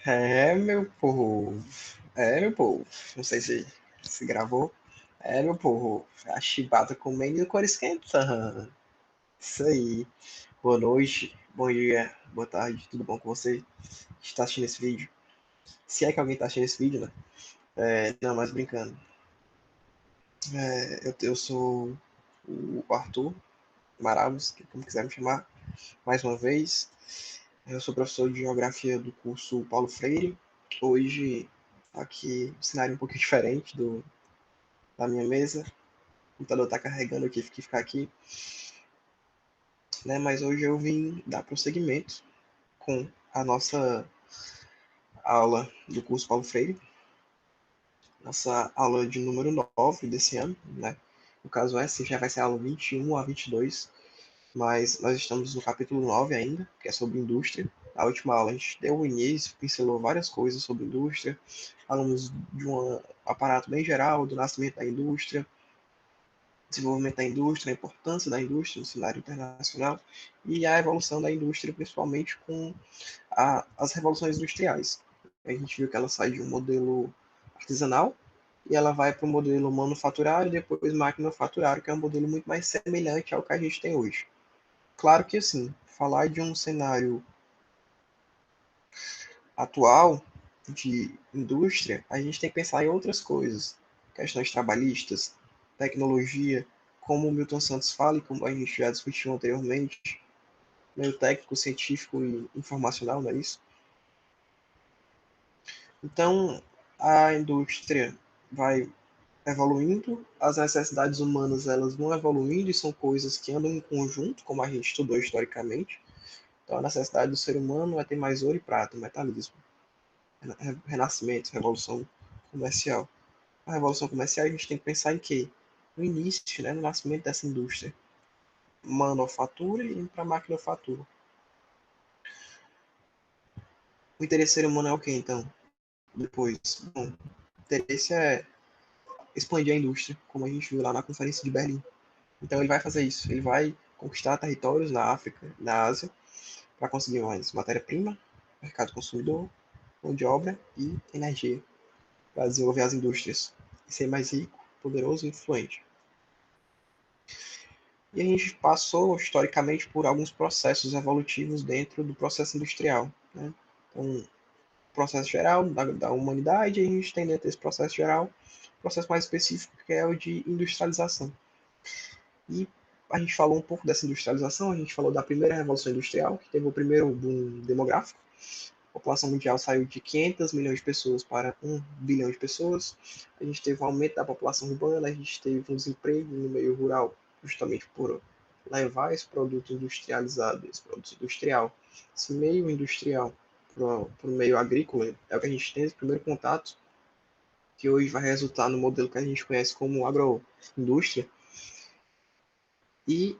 Meu povo. Meu povo. Não sei se gravou. Meu povo. A chibata comendo e o cor esquentando. Isso aí. Boa noite, bom dia, boa tarde, tudo bom com você? Está assistindo esse vídeo? Se é que alguém está assistindo esse vídeo, né? Não, mas brincando. Eu sou o Arthur Maravos, como quiser me chamar, mais uma vez. Eu sou professor de Geografia do curso Paulo Freire. Hoje, aqui, um cenário um pouquinho diferente da minha mesa. O computador está carregando, eu tive que ficar aqui. Né? Mas hoje eu vim dar prosseguimento com a nossa aula do curso Paulo Freire. Nossa aula de número 9 desse ano, né? No caso, essa já vai ser a aula 21 a 22, mas nós estamos no capítulo 9 ainda, que é sobre indústria. Na última aula a gente deu o início, pincelou várias coisas sobre indústria, falamos de um aparato bem geral, do nascimento da indústria, desenvolvimento da indústria, a importância da indústria no cenário internacional e a evolução da indústria, principalmente com as revoluções industriais. A gente viu que ela sai de um modelo artesanal e ela vai para o modelo manufaturário e depois maquinofaturário, que é um modelo muito mais semelhante ao que a gente tem hoje. Claro que, assim, falar de um cenário atual de indústria, a gente tem que pensar em outras coisas, questões trabalhistas, tecnologia, como o Milton Santos fala e como a gente já discutiu anteriormente, meio técnico, científico e informacional, não é isso? Então, a indústria vai evoluindo, as necessidades humanas elas vão evoluindo e são coisas que andam em conjunto, como a gente estudou historicamente. Então, a necessidade do ser humano é ter mais ouro e prata, metallismo, renascimento, revolução comercial. A revolução comercial a gente tem que pensar em quê? No início, né, no nascimento dessa indústria, manufatura e para maquinofatura. O interesse ser humano é o quê, então? Depois, bom, o interesse é expandir a indústria, como a gente viu lá na Conferência de Berlim. Então ele vai fazer isso, ele vai conquistar territórios na África, na Ásia, para conseguir mais matéria-prima, mercado consumidor, mão de obra e energia, para desenvolver as indústrias e ser mais rico, poderoso e influente. E a gente passou historicamente por alguns processos evolutivos dentro do processo industrial. Né? Então, processo geral da humanidade, a gente tem dentro desse processo geral um processo mais específico, que é o de industrialização. E a gente falou um pouco dessa industrialização, a gente falou da primeira revolução industrial, que teve o primeiro boom demográfico. A população mundial saiu de 500 milhões de pessoas para 1 bilhão de pessoas. A gente teve um aumento da população urbana, a gente teve um desemprego no meio rural, justamente por levar esse produto industrializado, esse produto industrial, esse meio industrial para o meio agrícola. É o que a gente tem esse primeiro contato, que hoje vai resultar no modelo que a gente conhece como agroindústria. E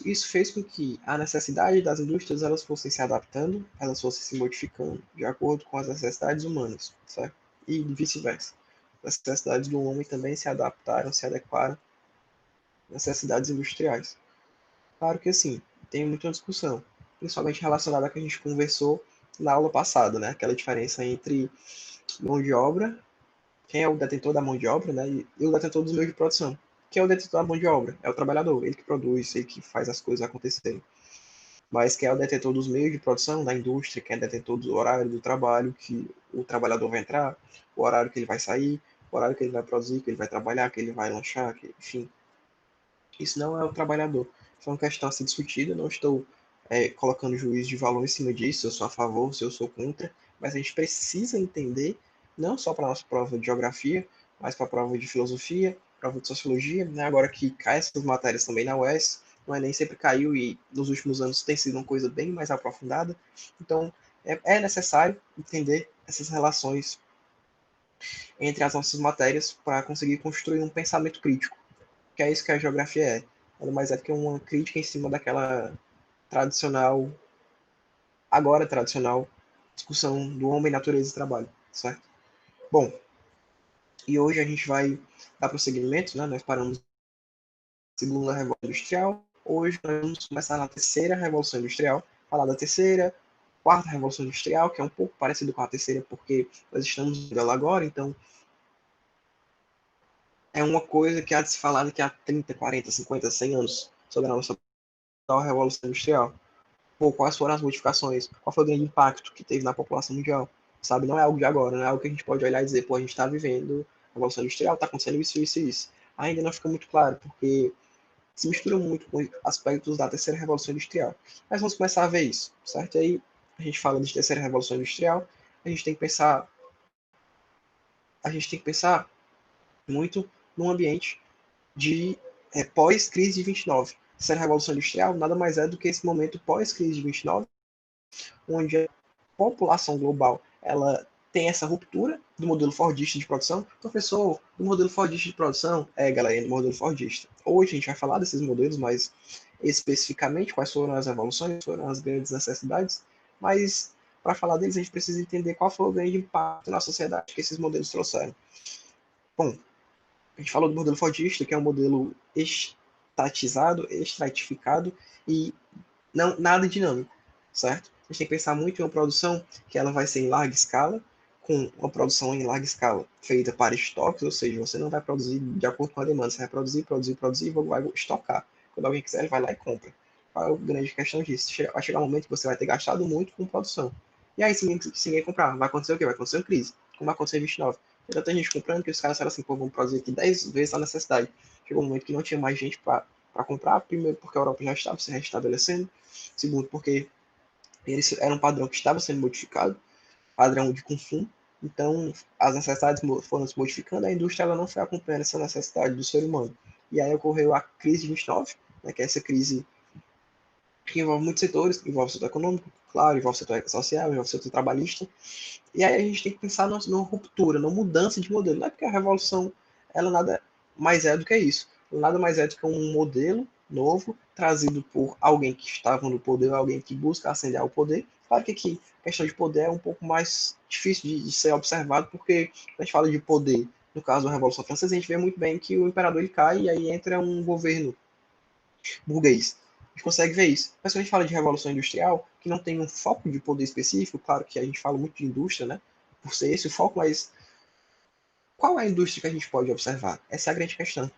isso fez com que a necessidade das indústrias elas fossem se adaptando, elas fossem se modificando de acordo com as necessidades humanas, certo? E vice-versa. As necessidades do homem também se adaptaram, se adequaram às necessidades industriais. Claro que assim, tem muita discussão, principalmente relacionada a que a gente conversou na aula passada, né? Aquela diferença entre mão de obra, quem é o detentor da mão de obra, né? E o detentor dos meios de produção. Quem é o detentor da mão de obra? É o trabalhador, ele que produz, ele que faz as coisas acontecerem. Mas quem é o detentor dos meios de produção da indústria, quem é detentor do horário do trabalho, que o trabalhador vai entrar, o horário que ele vai sair, o horário que ele vai produzir, que ele vai trabalhar, que ele vai lanchar, que, enfim. Isso não é o trabalhador. Isso é uma questão a ser discutida, não estou colocando juízo de valor em cima disso, se eu sou a favor, se eu sou contra, mas a gente precisa entender, não só para a nossa prova de geografia, mas para a prova de filosofia, prova de sociologia, né? Agora que cai essas matérias também na UES, o Enem sempre caiu e nos últimos anos tem sido uma coisa bem mais aprofundada, então é necessário entender essas relações entre as nossas matérias para conseguir construir um pensamento crítico, que é isso que a geografia é. Nada mais é que uma crítica em cima daquela tradicional, agora tradicional, discussão do homem, natureza e trabalho, certo? Bom, e hoje a gente vai dar prosseguimento, né? Nós paramos na segunda revolução industrial, hoje nós vamos começar na terceira revolução industrial, falar da terceira, quarta revolução industrial, que é um pouco parecido com a terceira, porque nós estamos nela agora, então é uma coisa que há de se falar daqui a 30, 40, 50, 100 anos sobre a nossa revolução industrial. Pô, quais foram as modificações? Qual foi o grande impacto que teve na população mundial? Sabe, não é algo de agora, não é algo que a gente pode olhar e dizer, pô, a gente está vivendo a revolução industrial, está acontecendo isso, isso e isso. Ainda não fica muito claro, porque se mistura muito com aspectos da terceira revolução industrial. Mas vamos começar a ver isso, certo? E aí a gente fala de terceira revolução industrial, a gente tem que pensar, a gente tem que pensar muito num ambiente de pós-crise de 29. Terceira revolução industrial nada mais é do que esse momento pós-crise de 29, onde a população global ela tem essa ruptura do modelo fordista de produção. Professor, do modelo fordista de produção, galera, do modelo fordista. Hoje a gente vai falar desses modelos, mas especificamente quais foram as evoluções, foram as grandes necessidades, mas para falar deles a gente precisa entender qual foi o grande impacto na sociedade que esses modelos trouxeram. Bom, a gente falou do modelo fordista, que é um modelo estatizado, estratificado e não nada dinâmico, certo? A gente tem que pensar muito em uma produção que ela vai ser em larga escala, com uma produção em larga escala feita para estoques, ou seja, você não vai produzir de acordo com a demanda, você vai produzir e vai estocar. Quando alguém quiser, ele vai lá e compra. Qual é a grande questão disso? Vai chegar um momento que você vai ter gastado muito com produção. E aí, se ninguém comprar, vai acontecer o quê? Vai acontecer uma crise, como aconteceu em 29. Já tem gente comprando que os caras falaram assim, pô, vamos produzir aqui 10 vezes a necessidade. Chegou um momento que não tinha mais gente para comprar, primeiro porque a Europa já estava se restabelecendo, segundo porque eles era um padrão que estava sendo modificado, padrão de consumo, então as necessidades foram se modificando, a indústria ela não foi acompanhando essa necessidade do ser humano. E aí ocorreu a crise de 29, né, que é essa crise que envolve muitos setores, envolve o setor econômico, claro, envolve o setor social, envolve o setor trabalhista, e aí a gente tem que pensar numa ruptura, numa mudança de modelo. Não é porque a revolução ela nada mais é do que isso. Nada mais é do que um modelo novo trazido por alguém que estava no poder, alguém que busca ascender ao poder. Claro que aqui a questão de poder é um pouco mais difícil de ser observado, porque quando a gente fala de poder, no caso da Revolução Francesa, a gente vê muito bem que o imperador ele cai e aí entra um governo burguês. A gente consegue ver isso. Mas quando a gente fala de revolução industrial, que não tem um foco de poder específico, claro que a gente fala muito de indústria, né? Por ser esse o foco, mas qual é a indústria que a gente pode observar? Essa é a grande questão.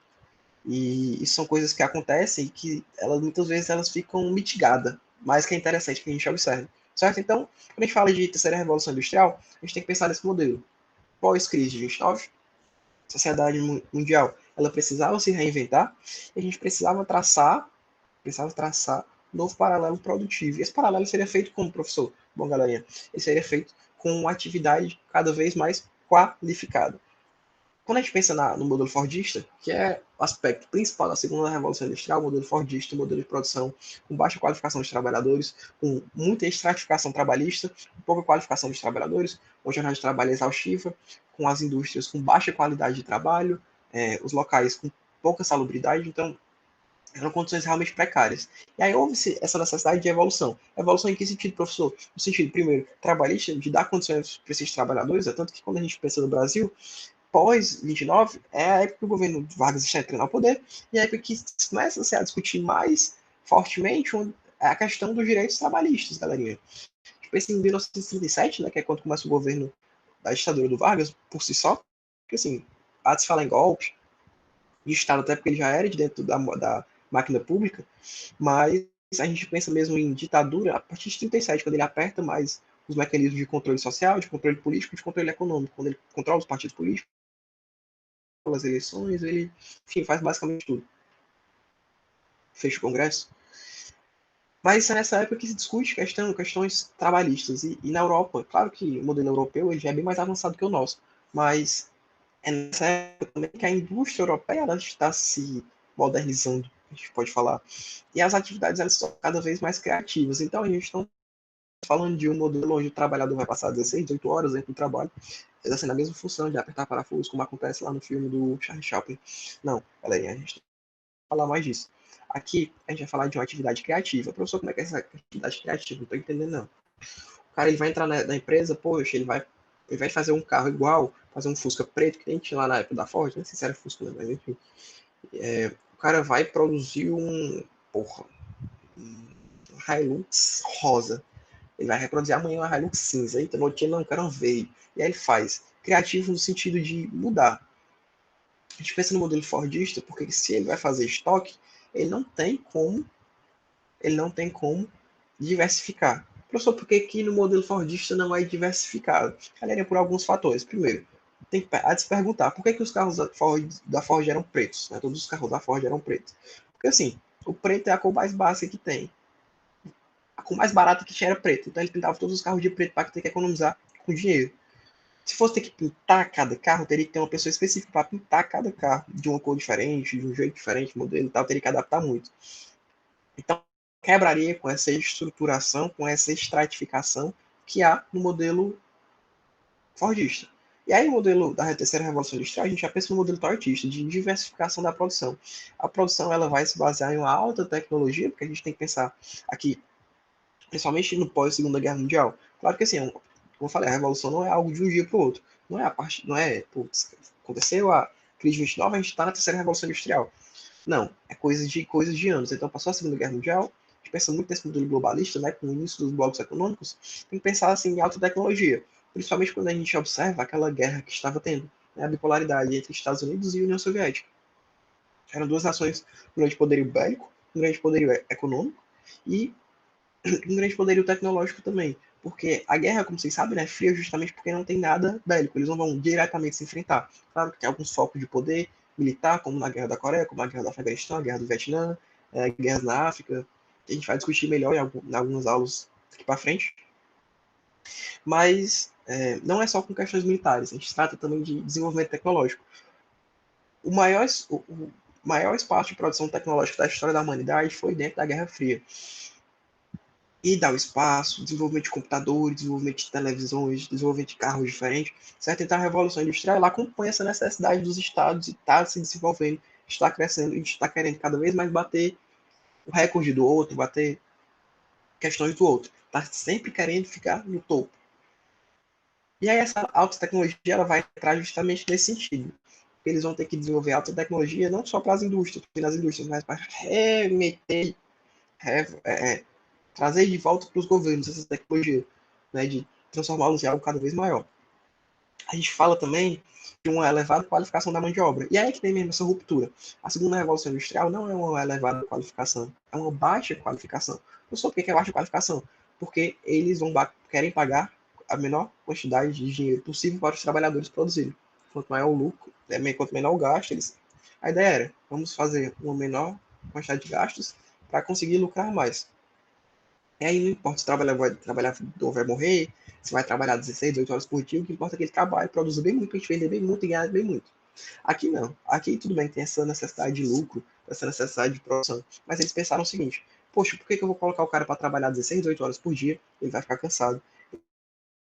E isso são coisas que acontecem e que elas muitas vezes elas ficam mitigadas, mas que é interessante que a gente observe. Certo? Então, quando a gente fala de terceira revolução industrial, a gente tem que pensar nesse modelo. Pós-crise de 29, a sociedade mundial ela precisava se reinventar e a gente precisava traçar um novo paralelo produtivo. E esse paralelo seria feito como, professor? Bom, galerinha, ele seria feito com uma atividade cada vez mais qualificada. Quando a gente pensa no modelo fordista, que é o aspecto principal da segunda revolução industrial, o modelo fordista, o modelo de produção com baixa qualificação dos trabalhadores, com muita estratificação trabalhista, pouca qualificação dos trabalhadores, uma jornada de trabalho exaustiva, com as indústrias com baixa qualidade de trabalho, os locais com pouca salubridade, então eram condições realmente precárias. E aí houve essa necessidade de evolução. Evolução em que sentido, professor? No sentido, primeiro, trabalhista, de dar condições para esses trabalhadores, é tanto que quando a gente pensa no Brasil, pós-29, é a época que o governo Vargas está entrando ao poder, e é a época que começa a discutir mais fortemente a questão dos direitos trabalhistas, galerinha. A gente pensa em 1937, né, que é quando começa o governo da ditadura do Vargas, por si só, porque assim, há de se falar em golpe, de Estado, até porque ele já era de dentro da máquina pública, mas a gente pensa mesmo em ditadura a partir de 37, quando ele aperta mais os mecanismos de controle social, de controle político, de controle econômico, quando ele controla os partidos políticos, as eleições, ele, enfim, faz basicamente tudo. Fecha o Congresso. Mas é nessa época que se discute questões trabalhistas. E na Europa, claro que o modelo europeu ele já é bem mais avançado que o nosso, mas é nessa época também que a indústria europeia ela está se modernizando, a gente pode falar. E as atividades elas são cada vez mais criativas. Então a gente está falando de um modelo onde o trabalhador vai passar 16, 18 horas dentro do trabalho, exercendo a mesma função de apertar parafusos, como acontece lá no filme do Charlie Chaplin. Não, galerinha, a gente tem que falar mais disso. Aqui a gente vai falar de uma atividade criativa. Professor, como é que é essa atividade criativa? Não estou entendendo, não. O cara ele vai entrar na empresa, poxa, ele vai, ao invés de fazer um carro igual, fazer um Fusca preto, que nem tinha lá na época da Ford, não sei se era Fusca, né? Mas enfim. O cara vai produzir um Hilux rosa. Ele vai reproduzir amanhã uma Hilux cinza. Então, no dia não, quero um verde. E aí ele faz. Criativo no sentido de mudar. A gente pensa no modelo Fordista, porque se ele vai fazer estoque, ele não tem como diversificar. Professor, por que no modelo Fordista não é diversificado? Galera, por alguns fatores. Primeiro, tem que se perguntar por que os carros da Ford eram pretos, né? Todos os carros da Ford eram pretos. Porque assim, o preto é a cor mais básica que tem. A cor mais barata que tinha era preto. Então ele pintava todos os carros de preto para ter que economizar com dinheiro. Se fosse ter que pintar cada carro, teria que ter uma pessoa específica para pintar cada carro de uma cor diferente, de um jeito diferente, modelo e tal, teria que adaptar muito. Então, quebraria com essa estruturação, com essa estratificação que há no modelo Fordista. E aí, o modelo da terceira revolução industrial, a gente já pensa no modelo toyotista, de diversificação da produção. A produção ela vai se basear em uma alta tecnologia, porque a gente tem que pensar aqui, principalmente no pós-segunda guerra mundial. Claro que assim, como eu falei, a revolução não é algo de um dia para o outro. Não é a parte, não é, putz, aconteceu a crise de 29, a gente está na terceira revolução industrial. Não, é coisa de anos. Então, passou a Segunda Guerra Mundial, a gente pensa muito nesse modelo globalista, né, com o início dos blocos econômicos, tem que pensar assim, em alta tecnologia, principalmente quando a gente observa aquela guerra que estava tendo, né, a bipolaridade entre Estados Unidos e União Soviética. Eram duas nações com grande poderio bélico, com grande poderio econômico e um grande poderio tecnológico também. Porque a guerra, como vocês sabem, né, é fria justamente porque não tem nada bélico. Eles não vão diretamente se enfrentar. Claro que tem alguns focos de poder militar, como na Guerra da Coreia, como na Guerra do Afeganistão, a Guerra do Vietnã, guerras na África. A gente vai discutir melhor em algumas aulas aqui para frente. Mas não é só com questões militares. A gente trata também de desenvolvimento tecnológico. O maior espaço de produção tecnológica da história da humanidade foi dentro da Guerra Fria. E dar o espaço, desenvolvimento de computadores, desenvolvimento de televisões, desenvolvimento de carros diferentes, certo? Então a Revolução Industrial ela acompanha essa necessidade dos estados e está se desenvolvendo, está crescendo e está querendo cada vez mais bater o recorde do outro, bater questões do outro. Está sempre querendo ficar no topo. E aí essa alta tecnologia ela vai entrar justamente nesse sentido. Eles vão ter que desenvolver alta tecnologia não só para as indústrias, mas para remeter, trazer de volta para os governos essa tecnologia, né, de transformá-los em algo cada vez maior. A gente fala também de uma elevada qualificação da mão de obra. E aí é que tem mesmo essa ruptura. A segunda revolução industrial não é uma elevada qualificação, é uma baixa qualificação. Não só porque é baixa qualificação, porque eles querem pagar a menor quantidade de dinheiro possível para os trabalhadores produzirem. Quanto maior o lucro, quanto menor o gasto, a ideia era, vamos fazer uma menor quantidade de gastos para conseguir lucrar mais. E aí não importa se o vai morrer, se vai trabalhar 16, 18 horas por dia, o que importa é que ele trabalhe, produza bem muito, a gente vender bem muito e ganhar bem muito. Aqui não. Aqui tudo bem, tem essa necessidade de lucro, essa necessidade de produção. Mas eles pensaram o seguinte, poxa, por que eu vou colocar o cara para trabalhar 16, 18 horas por dia? Ele vai ficar cansado,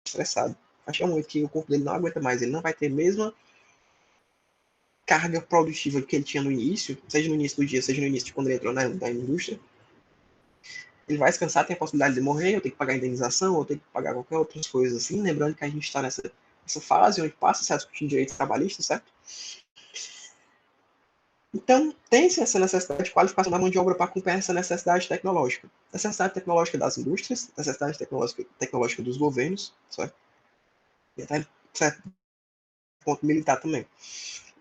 estressado. Acho muito que o corpo dele não aguenta mais, ele não vai ter a mesma carga produtiva que ele tinha no início, seja no início do dia, seja no início de quando ele entrou na indústria. Ele vai descansar, tem a possibilidade de morrer, ou tem que pagar indenização, ou tem que pagar qualquer outra coisa assim. Lembrando que a gente está nessa fase onde passa a discutir direitos trabalhistas, certo? Então, tem-se essa necessidade de qualificação da mão de obra para acompanhar essa necessidade tecnológica. Necessidade tecnológica das indústrias, necessidade tecnológica dos governos, certo? E até certo ponto militar também.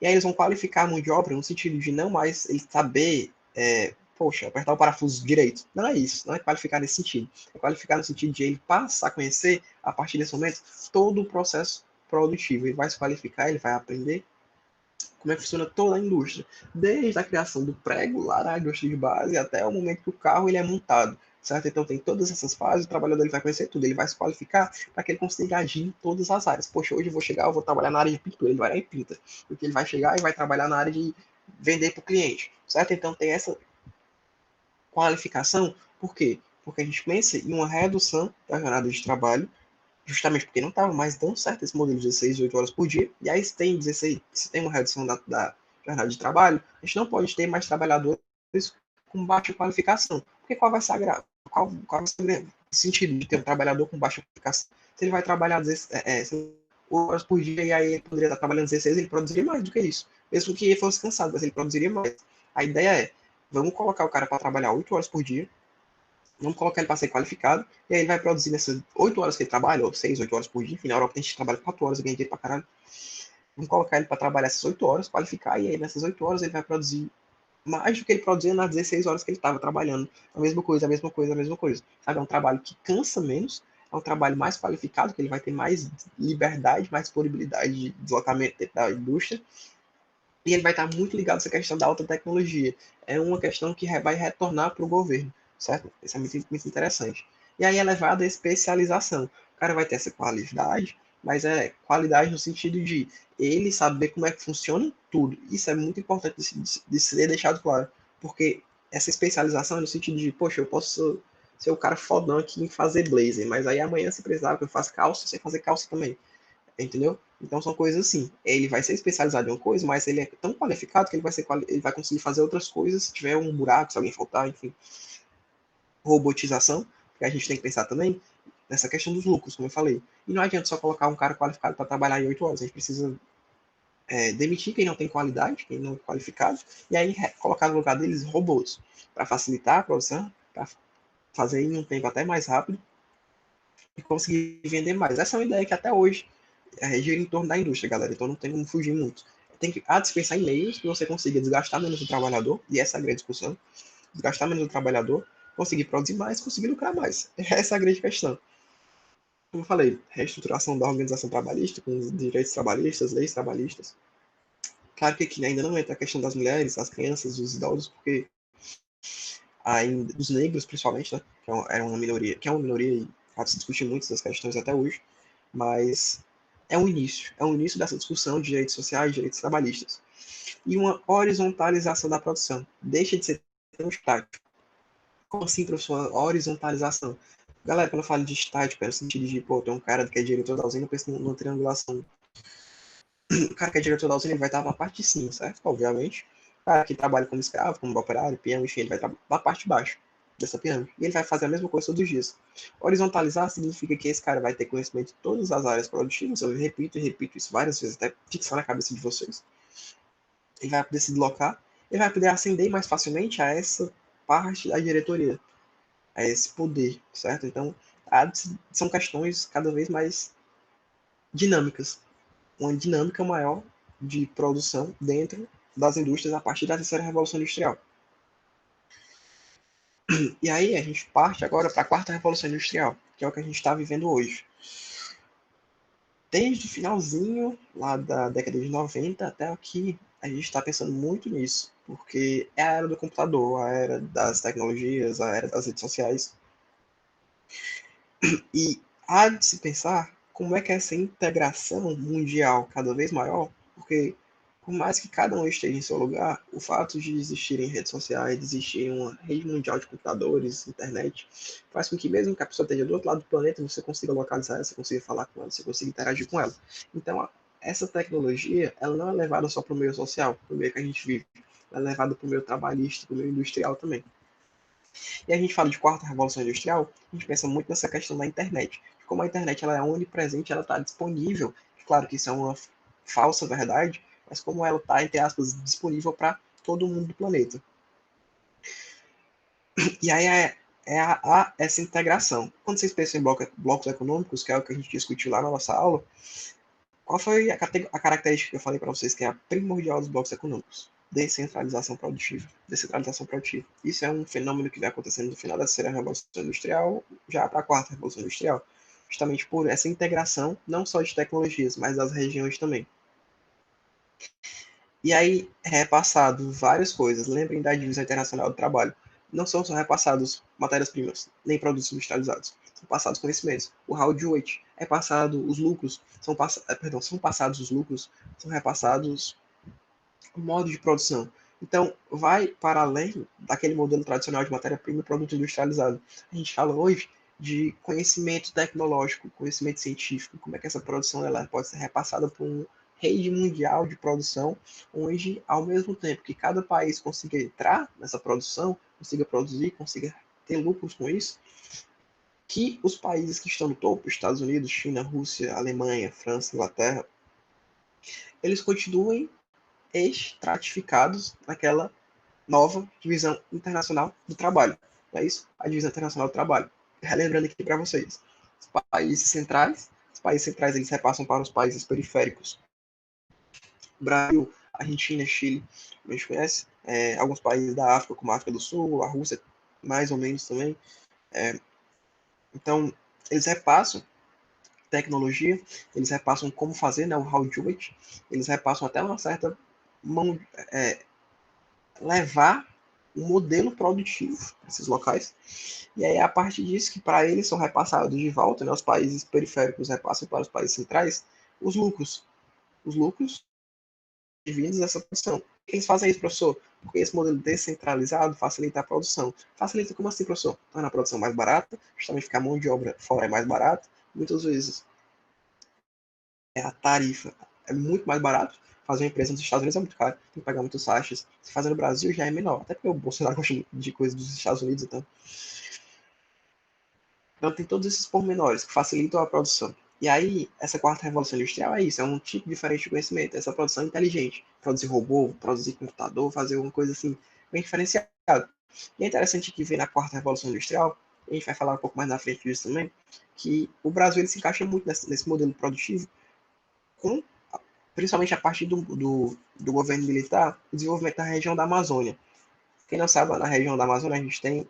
E aí eles vão qualificar a mão de obra no sentido de não mais ele saber poxa, apertar o parafuso direito. Não é isso, não é qualificar nesse sentido. É qualificar no sentido de ele passar a conhecer, a partir desse momento, todo o processo produtivo. Ele vai se qualificar, ele vai aprender como é que funciona toda a indústria. Desde a criação do prego, lá na indústria de base, até o momento que o carro ele é montado. Certo? Então tem todas essas fases, o trabalhador ele vai conhecer tudo, ele vai se qualificar para que ele consiga agir em todas as áreas. Poxa, hoje eu vou chegar, eu vou trabalhar na área de pintura, ele vai lá e pinta. Porque ele vai chegar e vai trabalhar na área de vender para o cliente. Certo? Então tem essa qualificação, por quê? Porque a gente pensa em uma redução da jornada de trabalho, justamente porque não estava mais dando certo esse modelo de 16, 18 horas por dia, e aí se tem uma redução da jornada de trabalho, a gente não pode ter mais trabalhadores com baixa qualificação. Porque qual vai ser qual vai ser o sentido de ter um trabalhador com baixa qualificação? Se ele vai trabalhar 8 horas por dia e aí ele poderia estar trabalhando 16, ele produziria mais do que isso. Mesmo que ele fosse cansado, mas ele produziria mais. A ideia é, vamos colocar o cara para trabalhar 8 horas por dia, Vamos colocar ele para ser qualificado, e aí ele vai produzir nessas 8 horas que ele trabalha, ou 6, 8 horas por dia, enfim, na Europa tem gente que trabalha 4 horas e ganha dinheiro pra caralho. Vamos colocar ele para trabalhar essas 8 horas, qualificar, e aí nessas 8 horas ele vai produzir mais do que ele produzia nas 16 horas que ele estava trabalhando. A mesma coisa, a mesma coisa, a mesma coisa. Sabe? É um trabalho que cansa menos, é um trabalho mais qualificado, que ele vai ter mais liberdade, mais disponibilidade de deslocamento dentro da indústria, e ele vai estar muito ligado a essa questão da alta tecnologia. É uma questão que vai retornar para o governo, certo? Isso é muito, muito interessante. E aí é levado a especialização. O cara vai ter essa qualidade, mas é qualidade no sentido de ele saber como é que funciona tudo. Isso é muito importante de ser deixado claro, porque essa especialização é no sentido de, poxa, eu posso ser o cara fodão aqui em fazer blazer, mas aí amanhã se precisar que eu faça calça, você fazer calça também. Entendeu? Então são coisas assim. Ele vai ser especializado em uma coisa, mas ele é tão qualificado que ele vai conseguir fazer outras coisas se tiver um buraco, se alguém faltar, enfim. Robotização, que a gente tem que pensar também nessa questão dos lucros, como eu falei. E não adianta só colocar um cara qualificado para trabalhar em 8 horas. A gente precisa demitir quem não tem qualidade, quem não é qualificado, e aí colocar no lugar deles robôs, para facilitar a produção, para fazer em um tempo até mais rápido e conseguir vender mais. Essa é uma ideia que até hoje gira em torno da indústria, galera. Então não tem como fugir muito. Tem que dispensar e-mails que você consiga desgastar menos o trabalhador, e essa é a grande discussão. Desgastar menos o trabalhador, conseguir produzir mais, conseguir lucrar mais. Essa é a grande questão. Como eu falei, reestruturação da organização trabalhista, com os direitos trabalhistas, leis trabalhistas. Claro que aqui ainda não entra a questão das mulheres, das crianças, dos idosos, porque ainda, os negros, principalmente, né, que era uma minoria, que é uma minoria e se discute muito essas questões até hoje, mas é um início dessa discussão de direitos sociais, direitos trabalhistas. E uma horizontalização da produção. Deixa de ser tão estático. Como assim, professor? Horizontalização. Galera, quando eu falo de estático, é no sentido de, pô, tem um cara que é diretor da usina, eu penso numa triangulação. O cara que é diretor da usina, ele vai estar na parte de cima, certo? Obviamente. O cara que trabalha como escravo, como operário, peão, enfim, ele vai estar na parte de baixo dessa pirâmide. E ele vai fazer a mesma coisa todos os dias. Horizontalizar significa que esse cara vai ter conhecimento de todas as áreas produtivas. Eu repito e repito isso várias vezes, até fixar na cabeça de vocês. Ele vai poder se deslocar, ele vai poder ascender mais facilmente a essa parte da diretoria, a esse poder, certo? Então, são questões cada vez mais dinâmicas, uma dinâmica maior de produção dentro das indústrias a partir da terceira revolução industrial. E aí a gente parte agora para a quarta revolução industrial, que é o que a gente está vivendo hoje. Desde o finalzinho lá da década de 90 até aqui, a gente está pensando muito nisso, porque é a era do computador, a era das tecnologias, a era das redes sociais. E há de se pensar como é que essa integração mundial cada vez maior, porque por mais que cada um esteja em seu lugar, o fato de existirem redes sociais, de existir uma rede mundial de computadores, internet, faz com que mesmo que a pessoa esteja do outro lado do planeta, você consiga localizar ela, você consiga falar com ela, você consiga interagir com ela. Então, essa tecnologia, ela não é levada só para o meio social, para o meio que a gente vive, ela é levada para o meio trabalhista, para o meio industrial também. E a gente fala de quarta revolução industrial, a gente pensa muito nessa questão da internet. Como a internet ela é onipresente, ela está disponível. Claro que isso é uma falsa verdade, mas como ela está, entre aspas, disponível para todo mundo do planeta. E aí essa integração. Quando vocês pensam em blocos econômicos, que é o que a gente discutiu lá na nossa aula, qual foi a característica que eu falei para vocês que é a primordial dos blocos econômicos? Descentralização produtiva. Descentralização produtiva. Isso é um fenômeno que vem acontecendo no final da terceira revolução industrial, já para a quarta revolução industrial, justamente por essa integração, não só de tecnologias, mas das regiões também. E aí, repassado várias coisas. Lembrem da divisão internacional do trabalho. Não são só repassados matérias-primas, nem produtos industrializados. São passados conhecimentos. O Hall de Waite é passado os lucros, são passados os lucros, são repassados o modo de produção. Então, vai para além daquele modelo tradicional de matéria-prima e produto industrializado. A gente fala hoje de conhecimento tecnológico, conhecimento científico, como é que essa produção ela pode ser repassada por um rede mundial de produção, onde, ao mesmo tempo que cada país consiga entrar nessa produção, consiga produzir, consiga ter lucros com isso, que os países que estão no topo, Estados Unidos, China, Rússia, Alemanha, França, Inglaterra, eles continuem estratificados naquela nova divisão internacional do trabalho. Não é isso? A Divisão Internacional do Trabalho. Relembrando aqui para vocês, os países centrais eles repassam para os países periféricos. Brasil, Argentina, Chile, a gente conhece, alguns países da África, como a África do Sul, a Rússia, mais ou menos também. Então, eles repassam tecnologia, eles repassam como fazer, né, o how to do it, eles repassam até uma certa mão, levar um modelo produtivo para esses locais. E aí, a partir disso, que para eles são repassados de volta, né, os países periféricos repassam para os países centrais, os lucros. Os lucros vindos dessa produção. Eles fazem isso, professor, porque esse modelo descentralizado facilita a produção. Facilita como assim, professor? Torna a produção mais barata, justamente porque a mão de obra fora é mais barata. Muitas vezes a tarifa é muito mais barato. Fazer uma empresa nos Estados Unidos é muito caro, tem que pagar muitas taxas. Se fazer no Brasil já é menor, até porque o Bolsonaro gosta de coisas dos Estados Unidos, então. Então tem todos esses pormenores que facilitam a produção. E aí, essa quarta revolução industrial é isso, é um tipo diferente de conhecimento, essa produção inteligente. Produzir robô, produzir computador, fazer uma coisa assim, bem diferenciada. E é interessante que vem na quarta revolução industrial, a gente vai falar um pouco mais na frente disso também, que o Brasil ele se encaixa muito nesse modelo produtivo, com, principalmente a partir do governo militar, o desenvolvimento da região da Amazônia. Quem não sabe, na região da Amazônia a gente tem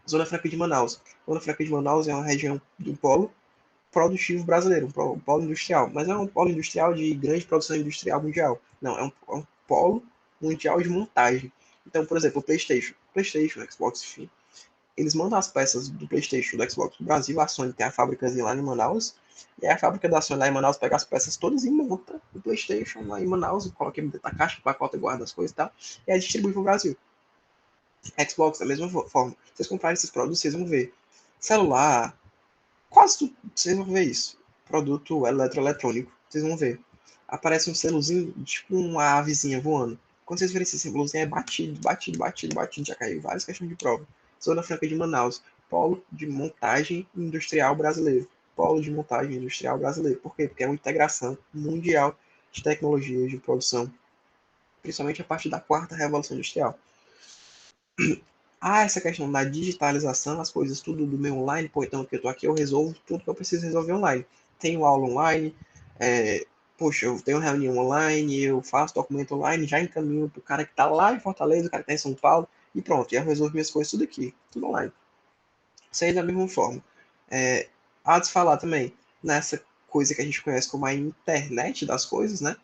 a Zona Franca de Manaus. A Zona Franca de Manaus é uma região do polo produtivo brasileiro, um polo industrial, mas não é um polo industrial de grande produção industrial mundial. Não, é um polo mundial de montagem. Então, por exemplo, o PlayStation, Xbox, enfim, eles mandam as peças do PlayStation, do Xbox do Brasil, a Sony tem a fábrica lá em Manaus, e aí a fábrica da Sony lá em Manaus pega as peças todas e monta o PlayStation lá em Manaus, coloca dentro da caixa, pacota, guarda as coisas e tal, e aí distribui para o Brasil. Xbox, da mesma forma. Vocês comprarem esses produtos, vocês vão ver. Celular, quase tudo, vocês vão ver isso. Produto eletroeletrônico, vocês vão ver. Aparece um selozinho, tipo uma avezinha voando. Quando vocês verem esse símbolozinho, é batido, batido, batido, batido. Já caiu várias questões de prova. Zona Franca de Manaus, polo de montagem industrial brasileiro. Polo de montagem industrial brasileiro. Por quê? Porque é uma integração mundial de tecnologias de produção, principalmente a partir da quarta revolução industrial. Essa questão da digitalização, as coisas tudo do meu online, pô, então que eu tô aqui, eu resolvo tudo que eu preciso resolver online. Tenho aula online, poxa, eu tenho reunião online, eu faço documento online, já encaminho pro cara que tá lá em Fortaleza, o cara que tá em São Paulo, e pronto, já resolvo minhas coisas tudo aqui, tudo online. Isso da mesma forma. Há de se falar também nessa coisa que a gente conhece como a internet das coisas, né?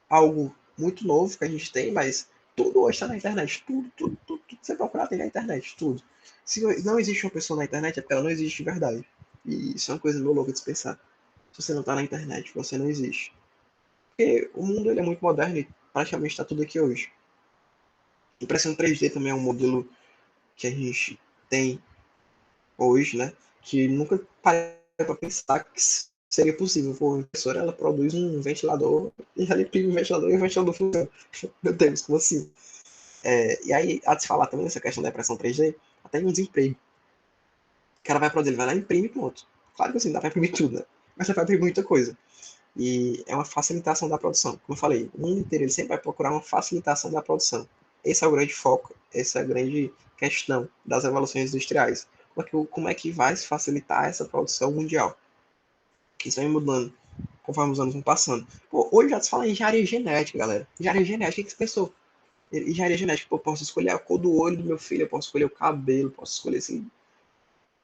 Algo muito novo que a gente tem, mas tudo hoje está na internet. Tudo que você procurar tem na internet, tudo. Se não existe uma pessoa na internet, é porque ela não existe de verdade. E isso é uma coisa meio louca de se pensar. Se você não está na internet, você não existe. Porque o mundo ele é muito moderno e praticamente está tudo aqui hoje. Impressão 3D também é um modelo que a gente tem hoje, né? Que nunca parei para pensar que seria possível. Pô, a impressora ela produz um ventilador e ela imprime um ventilador e o ventilador funciona. Meu Deus, como assim? E aí, há de se falar também nessa questão da impressão 3D, até em um desemprego. O cara vai produzir, ele vai lá e imprime ponto. Claro que assim, dá para imprimir tudo, né? Mas você vai imprimir muita coisa. E é uma facilitação da produção. Como eu falei, o mundo inteiro ele sempre vai procurar uma facilitação da produção. Esse é o grande foco, essa é a grande questão das revoluções industriais. Como é que vai se facilitar essa produção mundial? Isso vai mudando conforme os anos vão passando. Pô, hoje já se fala em engenharia genética, galera. Engenharia genética, o que você pensou? Engenharia genética, pô, eu posso escolher a cor do olho do meu filho, eu posso escolher o cabelo, posso escolher assim,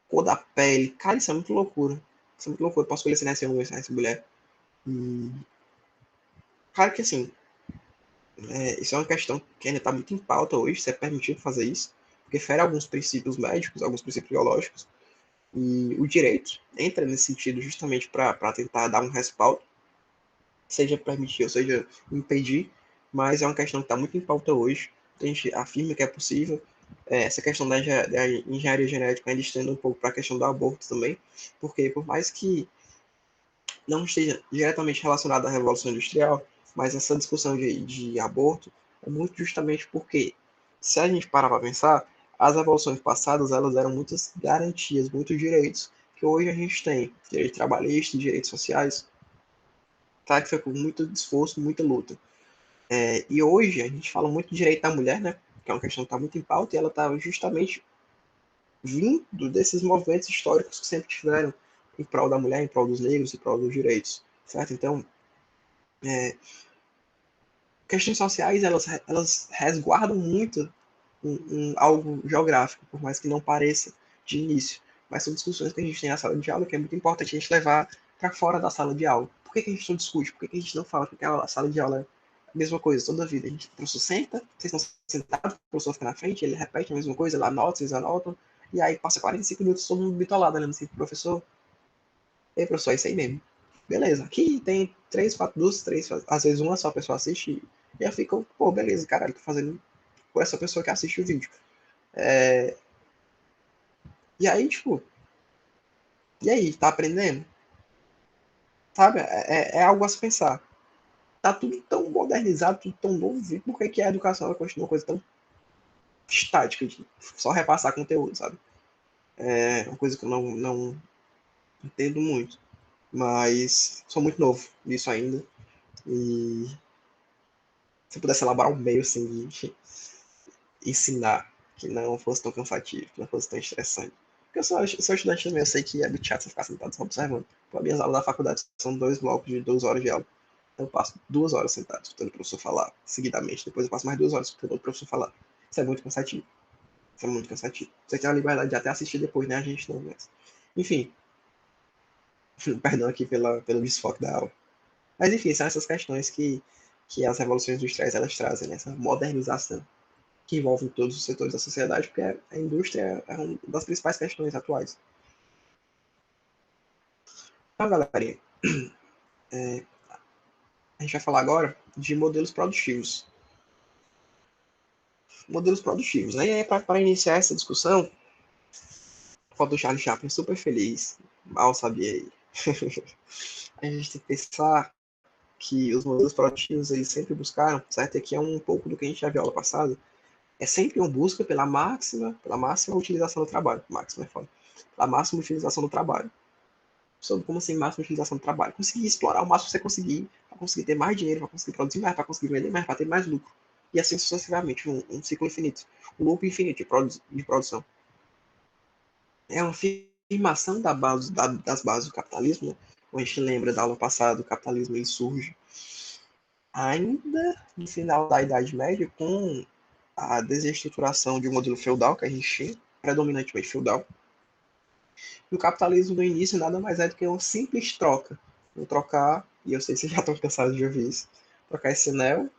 cor da pele. Cara, isso é muito loucura. Isso é muito loucura. Eu posso escolher se nasce homem ou se nasce mulher. E, claro que assim, isso é uma questão que ainda está muito em pauta hoje, se é permitido fazer isso, porque fere alguns princípios médicos, alguns princípios biológicos, e o direito entra nesse sentido justamente para tentar dar um respaldo, seja permitir ou seja impedir, mas é uma questão que está muito em pauta hoje. A gente afirma que é possível. Essa questão da engenharia genética ainda estende um pouco para a questão do aborto também, porque por mais que não esteja diretamente relacionada à Revolução Industrial, mas essa discussão de aborto é muito justamente porque, se a gente parar para pensar, as revoluções passadas elas eram muitas garantias, muitos direitos que hoje a gente tem, direito trabalhista, direitos sociais, tá? Que foi com muito esforço, muita luta. E hoje a gente fala muito de direito da mulher, né? que é uma questão que está muito em pauta, e ela está justamente vindo desses movimentos históricos que sempre tiveram em prol da mulher, em prol dos negros, em prol dos direitos, certo? Então, questões sociais, elas resguardam muito algo geográfico, por mais que não pareça de início. Mas são discussões que a gente tem na sala de aula que é muito importante a gente levar para fora da sala de aula. Por que a gente não discute? Por que a gente não fala que a sala de aula é a mesma coisa toda a vida? O professor senta, vocês estão sentados, o professor fica na frente, ele repete a mesma coisa, ele anota, vocês anotam, e aí passa 45 minutos todo mundo bitolado olhando assim pro professor. Ei, professor, é isso aí mesmo. Beleza, aqui tem duas, três, às vezes uma só pessoa assiste, e eu fico, pô, beleza, caralho, tô fazendo por essa pessoa que assiste o vídeo. E aí, tipo, e aí, tá aprendendo? Sabe? É algo a se pensar. Tá tudo tão modernizado, tudo tão novo, e por que, que a educação ela continua uma coisa tão estática, de só repassar conteúdo, sabe? É uma coisa que eu não entendo muito. Mas sou muito novo nisso ainda. E se eu pudesse elaborar um meio assim de ensinar que não fosse tão cansativo, que não fosse tão estressante. Porque eu sou estudante também, eu sei que é muito chato você ficar sentado só observando. As minhas aulas da faculdade são 2 blocos de 2 horas de aula. Então eu passo 2 horas sentado escutando o professor falar seguidamente. Depois eu passo mais 2 horas escutando o professor falar. Isso é muito cansativo. Isso é muito cansativo. Você tem a liberdade de até assistir depois, né? A gente não, mas... Enfim, perdão aqui pelo desfoque da aula. Mas enfim, são essas questões que as revoluções industriais elas trazem, né? Essa modernização que envolve todos os setores da sociedade, porque a indústria é uma das principais questões atuais. Então, galerinha, a gente vai falar agora de modelos produtivos. Modelos produtivos. Aí, para iniciar essa discussão, foto do Charlie Chaplin super feliz, mal sabia ele. A gente tem que pensar que os modelos produtivos eles sempre buscaram, certo? E aqui é um pouco do que a gente já viu aula passada, é sempre uma busca pela máxima utilização do trabalho. Máxima é foda. Pela máxima utilização do trabalho. Sobre como assim máxima utilização do trabalho. Conseguir explorar o máximo que você conseguir, para conseguir ter mais dinheiro, para conseguir produzir mais, para conseguir vender mais, para ter mais lucro. E assim sucessivamente, um ciclo infinito. Um loop infinito de produção. É uma afirmação das bases do capitalismo, né? Como a gente lembra da aula passada, o capitalismo ele surge ainda no final da Idade Média com a desestruturação de um modelo feudal que a gente tinha, predominantemente feudal. E o capitalismo no início nada mais é do que uma simples troca. Vou trocar, e eu sei que vocês já estão cansados de ouvir isso, trocar esse anel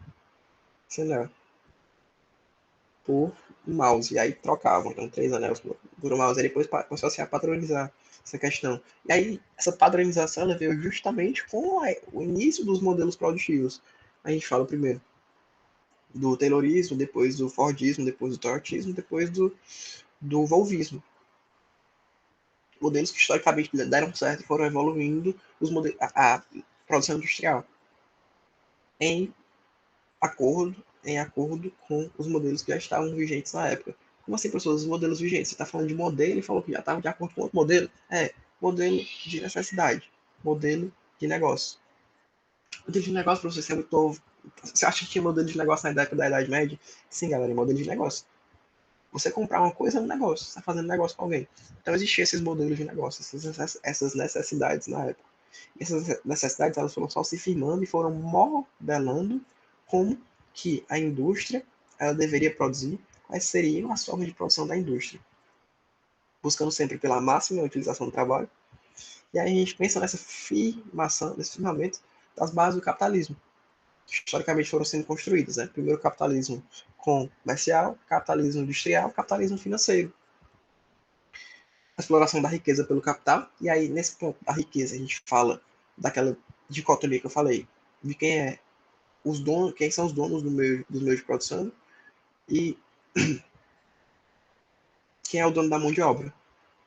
por um mouse. E aí trocavam, então 3 anéis por um mouse. E depois começou a se padronizar essa questão. E aí, essa padronização ela veio justamente com o início dos modelos produtivos. A gente fala primeiro do Taylorismo, depois do Fordismo, depois do Toyotismo, depois do Volvismo. Modelos que historicamente deram certo e foram evoluindo a produção industrial em em acordo com os modelos que já estavam vigentes na época. Como assim, professor, os modelos vigentes? Você está falando de modelo e falou que já estava de acordo com outro modelo? Modelo de necessidade, modelo de negócio. Modelo de negócio, professor, você é muito novo. Você acha que tinha modelo de negócio na década da Idade Média? Sim, galera, modelo de negócio. Você comprar uma coisa é um negócio, você está fazendo negócio com alguém. Então existiam esses modelos de negócio, essas necessidades na época. E essas necessidades elas foram só se firmando e foram modelando como que a indústria ela deveria produzir, quais seriam as formas de produção da indústria, buscando sempre pela máxima utilização do trabalho. E aí a gente pensa nessa firmação, nesse firmamento das bases do capitalismo, que historicamente foram sendo construídas. Né? Primeiro o capitalismo comercial, capitalismo industrial, capitalismo financeiro. A exploração da riqueza pelo capital, e aí nesse ponto da riqueza a gente fala daquela dicotomia que eu falei, de quem são os donos dos meios de produção e quem é o dono da mão de obra.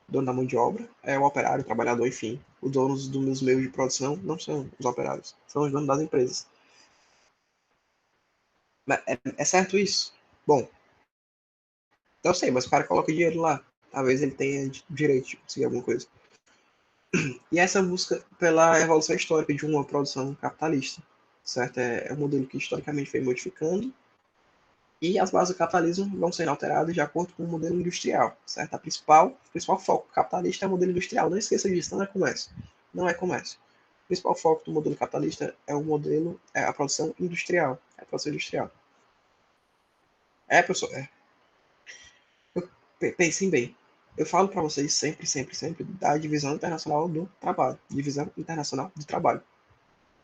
O dono da mão de obra é o operário, o trabalhador, enfim. Os donos dos meios de produção não são os operários, são os donos das empresas. É certo isso? Bom, eu sei, mas o cara coloca dinheiro lá. Talvez ele tenha direito de conseguir alguma coisa. E essa busca pela evolução histórica de uma produção capitalista, certo? É um modelo que historicamente foi modificando E as bases do capitalismo vão sendo alteradas de acordo com o modelo industrial, certo? O principal foco capitalista é o modelo industrial. Não esqueça disso, não é comércio. Não é comércio. O principal foco do modelo capitalista é a produção industrial. É a produção industrial. Professor, pensem bem. Eu falo para vocês sempre, sempre, sempre da divisão internacional do trabalho. Divisão internacional do trabalho.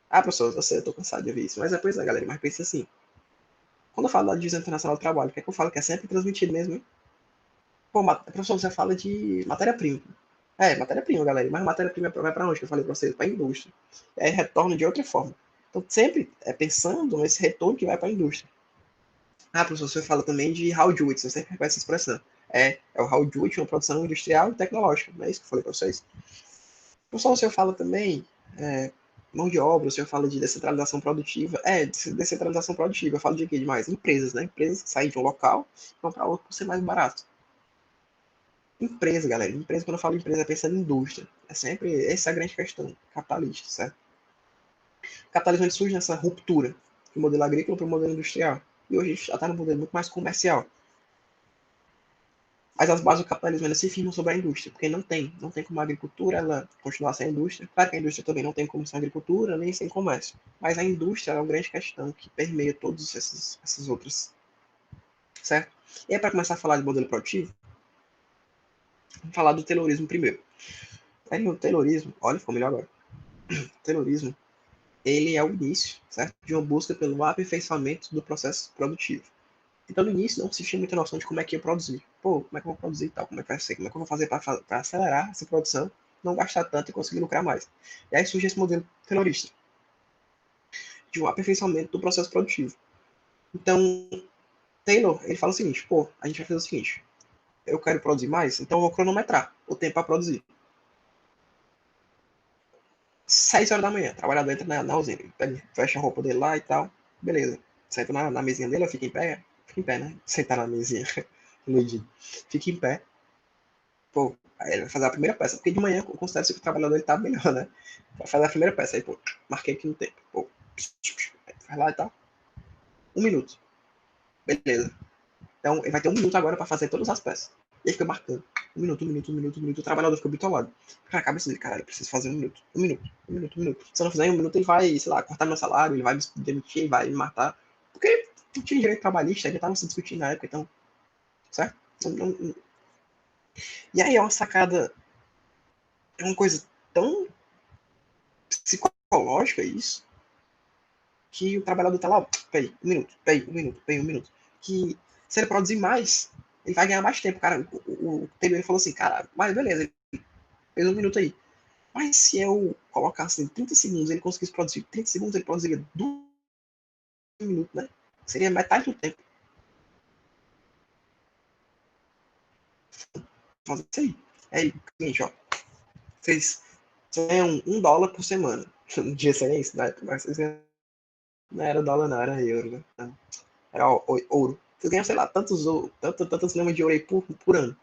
Professor, eu sei, eu tô cansado de ouvir isso. Mas pois é, galera, mas pensa assim. Quando eu falo da divisão internacional do trabalho, o que é que eu falo? Que é sempre transmitido mesmo, hein? Pô, professor, você fala de matéria-prima. Matéria-prima, galera. Mas matéria-prima vai para onde? Que eu falei para vocês? Para a indústria. E aí retorna de outra forma. Então, sempre é pensando nesse retorno que vai para a indústria. Professor, você fala também de How do It, eu sempre repete essa expressão. É o How do It, uma produção industrial e tecnológica. Não é isso que eu falei para vocês? Professor, você fala também mão de obra, o senhor fala de descentralização produtiva. Descentralização produtiva. Eu falo de quê? De mais? Empresas, né? Empresas que saem de um local e vão para outro por ser mais barato. Empresa, galera. Empresa, quando eu falo empresa, é pensando em indústria. Essa é a grande questão capitalista, certo? O capitalismo ele surge nessa ruptura do modelo agrícola para o modelo industrial. E hoje a gente já está num modelo muito mais comercial. Mas as bases do capitalismo ainda se firmam sobre a indústria, porque não tem como a agricultura ela continuar sem a indústria. Claro que a indústria também não tem como sem a agricultura, nem sem comércio. Mas a indústria é uma grande questão que permeia todas essas outras, certo? E aí, para começar a falar de modelo produtivo, vamos falar do Taylorismo primeiro. Aí, o Taylorismo, olha, ficou melhor agora. O Taylorismo, ele é o início, certo? De uma busca pelo aperfeiçoamento do processo produtivo. Então, no início, não se tinha muita noção de como é que ia produzir. Pô, como é que eu vou produzir e tal? Como é que vai ser? Como é que eu vou fazer para acelerar essa produção, não gastar tanto e conseguir lucrar mais? E aí surge esse modelo taylorista, de um aperfeiçoamento do processo produtivo. Então, Taylor, ele fala o seguinte, pô, a gente vai fazer o seguinte, eu quero produzir mais, então eu vou cronometrar o tempo para produzir. 6 horas da manhã, o trabalhador entra na usina, ele fecha a roupa dele lá e tal, beleza. Senta na mesinha dele, fica em pé, né? Sentar na mesinha, fica em pé. Pô, aí ele vai fazer a primeira peça, porque de manhã eu considero que o trabalhador ele tá melhor, né? Vai fazer a primeira peça, aí, pô, marquei aqui no tempo. Pô, faz lá e tal. 1 minuto. Beleza. Então, ele vai ter 1 minuto agora pra fazer todas as peças. E aí fica marcando. 1 minuto, 1 minuto, 1 minuto, 1 minuto. O trabalhador fica bitolado. Cara, a cabeça dele, caralho, eu preciso fazer 1 minuto. 1 minuto, 1 minuto, 1 minuto. Se eu não fizer em 1 minuto, ele vai, sei lá, cortar meu salário, ele vai me demitir, ele vai me matar. Porque não tinha direito trabalhista, ainda tava se discutindo na época, então, certo? E aí é uma sacada, é uma coisa tão psicológica isso, que o trabalhador tá lá, ó, peraí, 1 minuto, peraí, 1 minuto, peraí, 1 minuto. Que se ele produzir mais, ele vai ganhar mais tempo, cara. O Taylor falou assim, cara, mas beleza, ele fez 1 minuto aí. Mas se eu colocasse em 30 segundos, ele conseguisse produzir 30 segundos, ele produziria 2 minutos, né? Seria metade do tempo. Fazer isso aí. Aí, seguinte, ó, vocês ganham $1 por semana. No dia seria isso, né? Mas vocês ganham, não era dólar, não, era euro, né? Era ouro. Vocês ganham, sei lá, tantas gramas de ouro aí por ano.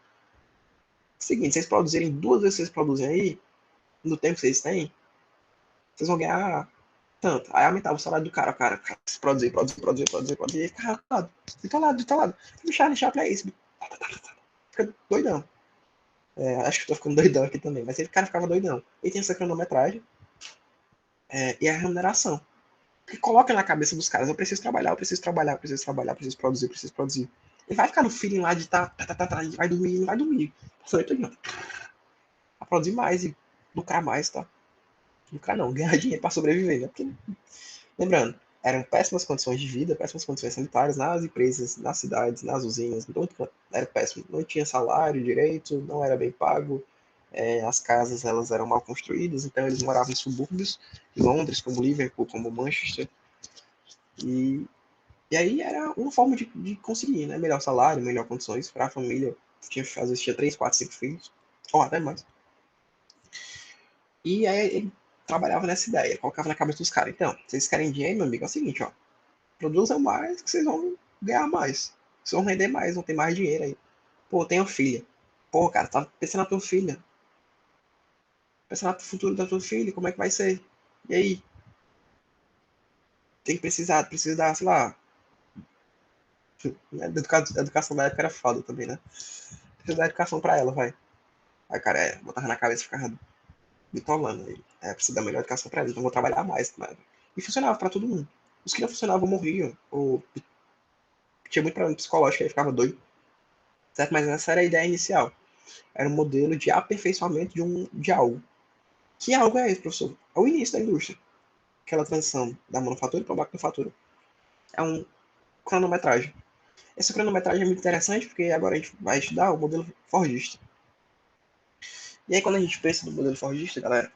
Seguinte, vocês produzirem 2 vezes que vocês produzem aí, no tempo que vocês têm, vocês vão ganhar tanto. Aí aumentava o salário do cara, produzir, cara, bitolado. O Charlie Chaplin é isso. Fica doidão. Acho que tô ficando doidão aqui também, mas o cara ficava doidão. E tem essa cronometragem e a remuneração. Que coloca na cabeça dos caras, eu preciso trabalhar, eu preciso trabalhar, eu preciso trabalhar, eu preciso produzir, eu preciso produzir. Ele vai ficar no feeling lá de vai dormir, não vai dormir. Passou tudo, não. Vai produzir mais e lucrar mais, tá? Lucrar não, ganhar dinheiro para sobreviver, né? Porque, lembrando, eram péssimas condições de vida, péssimas condições sanitárias nas empresas, nas cidades, nas usinas, era péssimo. Não tinha salário direito, não era bem pago, as casas elas eram mal construídas, então eles moravam em subúrbios de Londres, como Liverpool, como Manchester, e E aí era uma forma de conseguir, né? Melhor salário, melhor condições para a família. Às vezes tinha 3, 4, 5 filhos, ou até mais. E aí ele trabalhava nessa ideia, colocava na cabeça dos caras. Então, vocês querem dinheiro, meu amigo? É o seguinte, ó. Produzam mais que vocês vão ganhar mais. Vocês vão render mais, vão ter mais dinheiro aí. Pô, tenho filha. Pô, cara, tá pensando na tua filha. Pensando no futuro da tua filha, como é que vai ser? E aí? Precisa dar, sei lá, A educação da época era foda também, né? Deixa eu dar educação pra ela, vai. Aí, cara, botava na cabeça e ficava bitolando. Aí, precisa dar melhor educação pra ela, então vou trabalhar mais. Mas... E funcionava pra todo mundo. Os que não funcionavam morriam, ou tinha muito problema psicológico, aí ficava doido. Certo? Mas essa era a ideia inicial. Era um modelo de aperfeiçoamento de algo. Que algo é esse, professor? É o início da indústria. Aquela transição da manufatura para a manufatura. É um cronometragem. Essa cronometragem é muito interessante porque agora a gente vai estudar o modelo Fordista. E aí, quando a gente pensa no modelo Fordista, galera,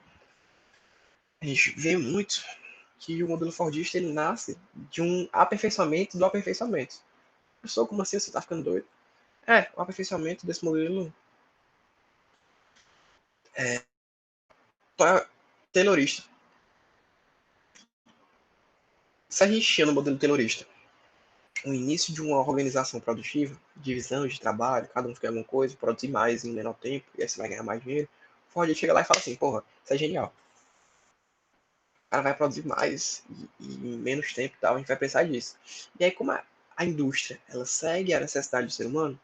a gente vê muito que o modelo Fordista ele nasce de um aperfeiçoamento do aperfeiçoamento. Professor, como assim? Você está ficando doido? O aperfeiçoamento desse modelo taylorista. Se a gente tinha no modelo taylorista o início de uma organização produtiva, divisão de trabalho, cada um fica em alguma coisa, produzir mais em menor tempo, e aí você vai ganhar mais dinheiro. O Ford chega lá e fala assim, porra, isso é genial. O cara vai produzir mais e em menos tempo e tal, a gente vai pensar nisso. E aí, como a indústria, ela segue a necessidade do ser humano,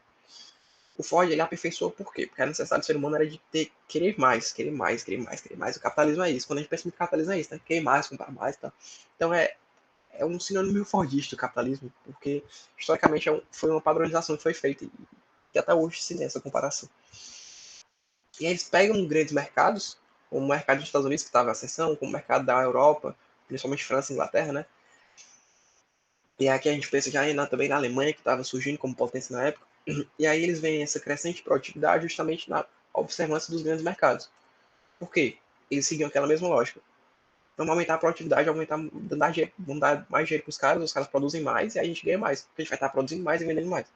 o Ford, ele aperfeiçoou por quê? Porque a necessidade do ser humano era de querer mais, querer mais, querer mais, querer mais. O capitalismo é isso. Quando a gente pensa no capitalismo é isso, né? Querer mais, comprar mais e tal. Então é um sinônimo fordista o capitalismo, porque historicamente foi uma padronização que foi feita e até hoje se tem essa comparação. E aí eles pegam grandes mercados, como o mercado dos Estados Unidos, que estava em ascensão, como o mercado da Europa, principalmente França e Inglaterra, né? E aqui a gente pensa já também na Alemanha, que estava surgindo como potência na época. E aí eles veem essa crescente produtividade justamente na observância dos grandes mercados. Por quê? Eles seguiam aquela mesma lógica. Vamos aumentar a produtividade, vamos dar mais dinheiro para os caras produzem mais e a gente ganha mais. Porque a gente vai estar produzindo mais e vendendo mais.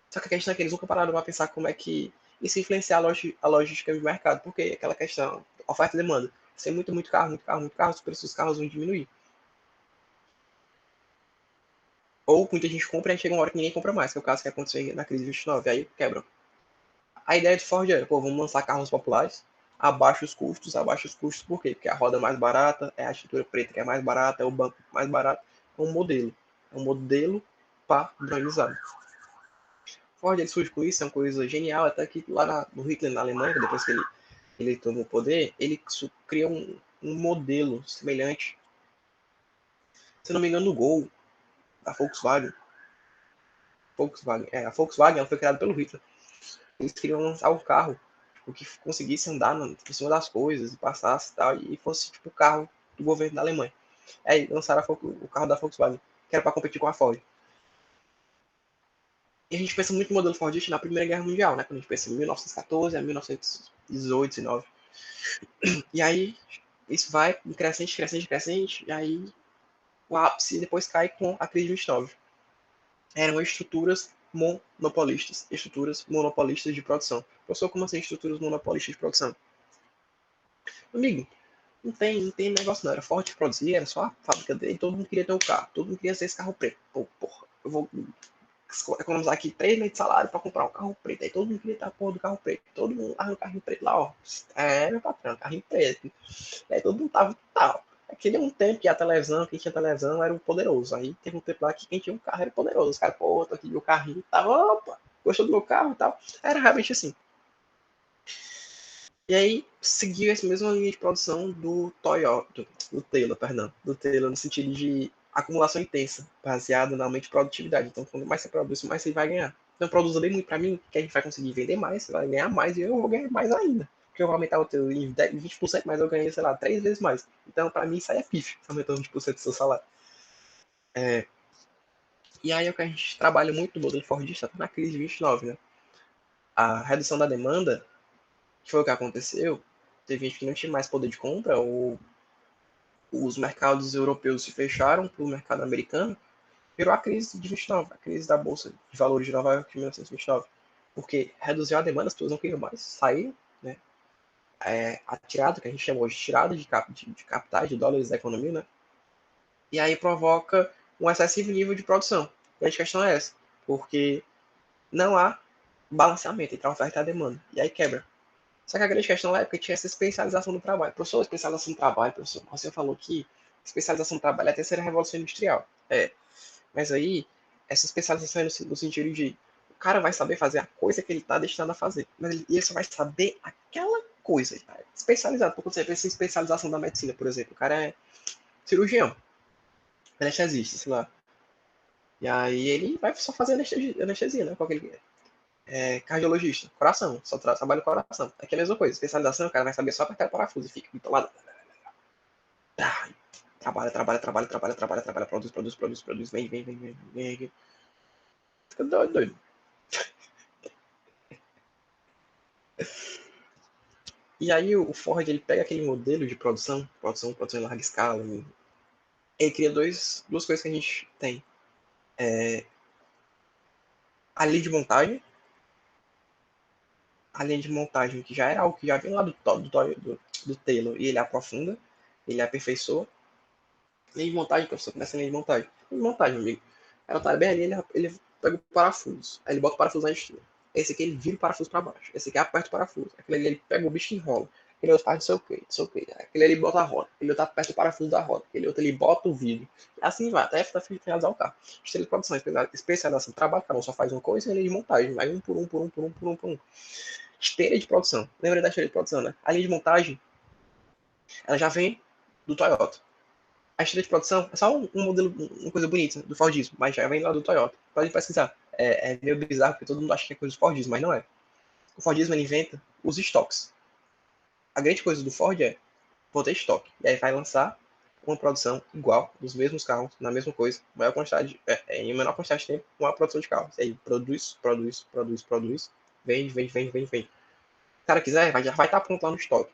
Só que a questão é que eles nunca pararam para pensar como é que isso influencia a logística do mercado. Porque aquela questão, oferta e demanda. Se tem muito carro, muito carro, muito carro, os preços dos carros vão diminuir. Ou muita gente compra e aí chega uma hora que ninguém compra mais, que é o caso que aconteceu na crise de 29. Aí quebra. A ideia de Ford era, pô, vamos lançar carros populares, abaixa os custos por quê? Porque a roda é mais barata, é a estrutura preta que é mais barata, é o banco mais barato, é um modelo padronizado. Ford ele surge com isso, é uma coisa genial, até que lá no Hitler, na Alemanha, depois que ele tomou o poder, ele cria um modelo semelhante, se não me engano, no Gol, da a Volkswagen ela foi criada pelo Hitler. Eles queriam lançar um carro tipo, que conseguisse andar por cima das coisas e passasse e tal, e fosse tipo o carro do governo da Alemanha. Aí lançaram o carro da Volkswagen, que era para competir com a Ford. E a gente pensa muito no modelo Fordista na Primeira Guerra Mundial, né? Quando a gente pensa em 1914 a 1918, 19. E aí isso vai crescente, crescente, crescente, e aí o ápice depois cai com a crise de 29. Eram estruturas monopolistas de produção. Professor, como assim estruturas monopolistas de produção? Amigo, não tem negócio não. Era forte que produzia, era só a fábrica dele, todo mundo queria ter um carro, todo mundo queria ter esse carro preto. Pô, porra, eu vou economizar aqui 3 meses de salário para comprar um carro preto. Aí todo mundo queria ter a porra do carro preto. Todo mundo tava no carrinho preto lá, ó. Meu patrão, carrinho preto. Aí todo mundo tava tal. Aquele um tempo que a televisão, quem tinha televisão era o poderoso. Aí teve um tempo lá que quem tinha um carro era o poderoso. Os caras, pô, tô aqui meu carrinho e tal. Opa, gostou do meu carro e tal. Era realmente assim. E aí seguiu essa mesma linha de produção do Toyota, do Taylor, perdão, do Taylor no sentido de acumulação intensa, baseada na aumento de produtividade. Então, quanto mais você produz, mais você vai ganhar. Então, produza bem muito para mim, que a gente vai conseguir vender mais, você vai ganhar mais e eu vou ganhar mais ainda. Porque eu vou aumentar o teu em 20%, mas eu ganhei, sei lá, 3 vezes mais. Então, para mim, isso aí é pífio, aumentando 20% do seu salário. E aí é o que a gente trabalha muito no modelo Fordista, tá na crise de 29, né? A redução da demanda, que foi o que aconteceu, teve gente que não tinha mais poder de compra, ou os mercados europeus se fecharam para o mercado americano, virou a crise de 29, a crise da Bolsa de Valores de Nova York de 1929. Porque reduziu a demanda, as pessoas não queriam mais sair, né? A tirada, que a gente chamou de tirada de capitais, de dólares da economia, né? E aí provoca um excessivo nível de produção. E a questão é essa, porque não há balanceamento entre a oferta e a demanda. E aí quebra. Só que a grande questão lá é porque tinha essa especialização no trabalho. Professor, especialização no trabalho, professor. Você falou que especialização no trabalho é a terceira revolução industrial. Mas aí essa especialização é no sentido de o cara vai saber fazer a coisa que ele está destinado a fazer, mas ele só vai saber aquela coisa. Ele tá especializado, porque você pensa em especialização da medicina, por exemplo. O cara é cirurgião, anestesista, sei lá. E aí ele vai só fazer anestesia, né? Qual que ele é cardiologista, coração, só trabalha com coração. Aqui é a mesma coisa, especialização, o cara vai saber só apertar o parafuso e fica lá. Tá, trabalha, produz, vem. Fica doido. E aí o Ford, ele pega aquele modelo de produção em larga escala, e ele cria duas coisas que a gente tem. A linha de montagem, que já era algo que já vem lá do Taylor, e ele aprofunda, ele aperfeiçoa. Linha de montagem, professor, começa a linha de montagem. Linha de montagem, amigo. Ela tá bem ali, ele pega o parafuso. Aí ele bota o parafuso na esquina. Esse aqui ele vira o parafuso pra baixo. Esse aqui aperta o parafuso. Aquele ali ele pega o bicho e enrola. Aquele outro faz não sei o que. Aquele ali bota a roda. Aquele outro aperta o parafuso da roda. Aquele outro ele bota o vidro. E assim vai, até finalizar o carro. Esteira de produção, especialização, trabalho, cada um só faz uma coisa e linha de montagem. Vai um por um. Esteira de produção. Lembra da esteira de produção, né? A linha de montagem, ela já vem do Toyota. A esteira de produção é só um modelo, uma coisa bonita do Fordismo, mas já vem lá do Toyota. Pode pesquisar. É meio bizarro, porque todo mundo acha que é coisa do Fordismo, mas não é. O Fordismo ele inventa os estoques. A grande coisa do Ford é vou ter estoque. E aí vai lançar uma produção igual, dos mesmos carros, na mesma coisa, maior quantidade, em menor quantidade de tempo, uma produção de carros. E aí produz, vende. Se o cara quiser, já vai estar pronto lá no estoque.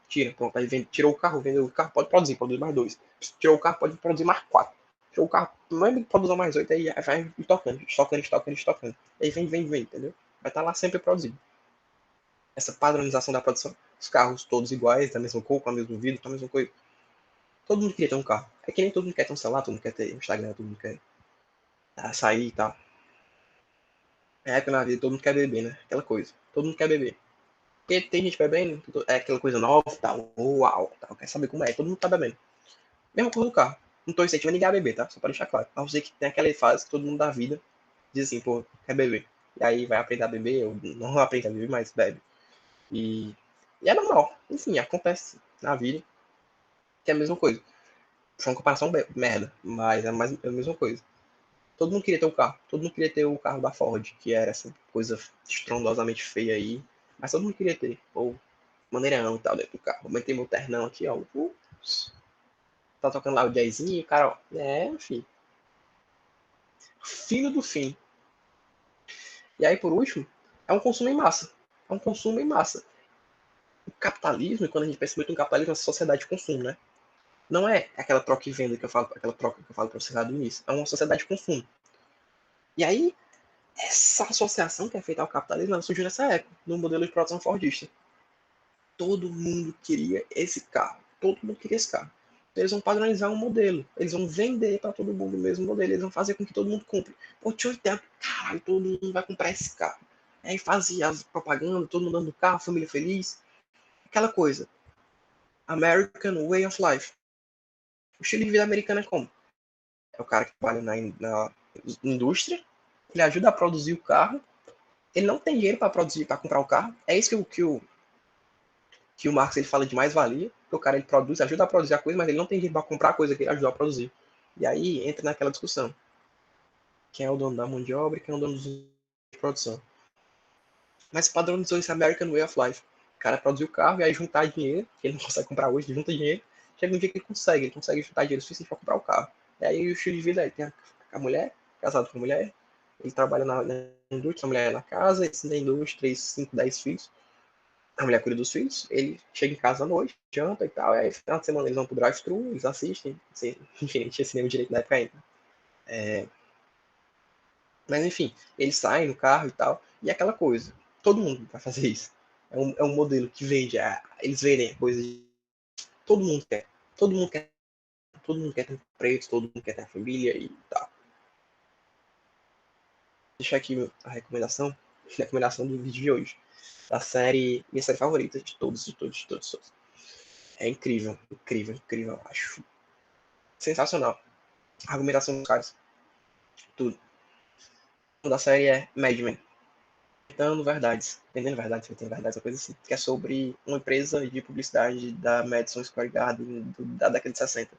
Tira, pronto, aí vende, tirou o carro, vendeu o carro, pode produzir mais 2. Tirou o carro, pode produzir mais 4. Tirou o carro, não é que produzir mais 8, aí vai estocando. Aí vem, entendeu? Vai estar lá sempre produzindo. Essa padronização da produção, os carros todos iguais, da mesma cor, com a mesma vidro, com a mesma coisa. Todo mundo queria ter um carro. É que nem todo mundo quer ter um celular, todo mundo quer ter um Instagram, todo mundo quer sair e tal. É época na vida, todo mundo quer beber, né? Aquela coisa. Todo mundo quer beber. Porque tem gente bebendo, é aquela coisa nova, tal, uau, tal, quer saber como é, todo mundo tá bebendo. Mesma coisa do carro. Não tô incentivando ninguém a beber, tá? Só pra deixar claro. Mas você que tem aquela fase que todo mundo da vida diz assim, pô, quer beber. E aí vai aprender a beber, ou não aprende a beber, mas bebe. E é normal. Enfim, acontece na vida, que é a mesma coisa. Foi uma comparação merda, mas é a mesma coisa. Todo mundo queria ter o carro. Todo mundo queria ter o carro da Ford, que era essa coisa estrondosamente feia aí. Mas todo mundo queria ter. Ou maneirão e tal dentro do carro. Aumentei meu ternão aqui, ó. Tá tocando lá o jazzinho e o cara, ó. Filho. Filho do fim. E aí, por último, é um consumo em massa. É um consumo em massa. O capitalismo, quando a gente pensa muito no capitalismo, é uma sociedade de consumo, né? Não é aquela troca e venda que eu falo, aquela troca que eu falo pra você lá do início. É uma sociedade de consumo. E aí, essa associação que é feita ao capitalismo, ela surgiu nessa época, no modelo de produção fordista. Todo mundo queria esse carro. Todo mundo queria esse carro. Eles vão padronizar um modelo. Eles vão vender para todo mundo o mesmo modelo. Eles vão fazer com que todo mundo compre. Pô, tinha 80. Caralho, todo mundo vai comprar esse carro. Aí fazia as propagandas, todo mundo dando carro, família feliz. Aquela coisa. American Way of Life. O estilo de vida americano é como? É o cara que trabalha na indústria, ele ajuda a produzir o carro, ele não tem dinheiro para produzir, para comprar o carro. É isso que o Marx ele fala de mais-valia, que o cara ele produz, ajuda a produzir a coisa, mas ele não tem dinheiro para comprar a coisa que ele ajudou a produzir. E aí entra naquela discussão. Quem é o dono da mão de obra e quem é o dono de produção. Mas padronizou esse American Way of Life. O cara produziu o carro e aí juntar dinheiro, que ele não consegue comprar hoje, ele junta dinheiro, chega um dia que ele consegue juntar dinheiro suficiente para comprar o carro. E aí o estilo de vida ele tem a mulher, casado com a mulher, ele trabalha na indústria, a mulher na casa, ensina a indústria, 3, 5, 10 filhos. A mulher cuida dos filhos, ele chega em casa à noite, janta e tal, e aí no final de semana eles vão pro drive-thru, eles assistem, enfim, não tinha cinema direito na época ainda. Mas enfim, eles saem no carro e tal, e é aquela coisa, todo mundo vai fazer isso. É um modelo que vende, eles vendem a coisa de. Todo mundo quer, todo mundo quer, todo mundo quer ter preto, todo mundo quer ter a família e tal. Deixa aqui a recomendação do vídeo de hoje. Da série, minha série favorita de todos. É incrível, eu acho sensacional. A argumentação dos caras, tudo. da série é Mad Men. Vendendo verdades, vendendo verdades, uma coisa assim, que é sobre uma empresa de publicidade da Madison Square Garden da década de 60.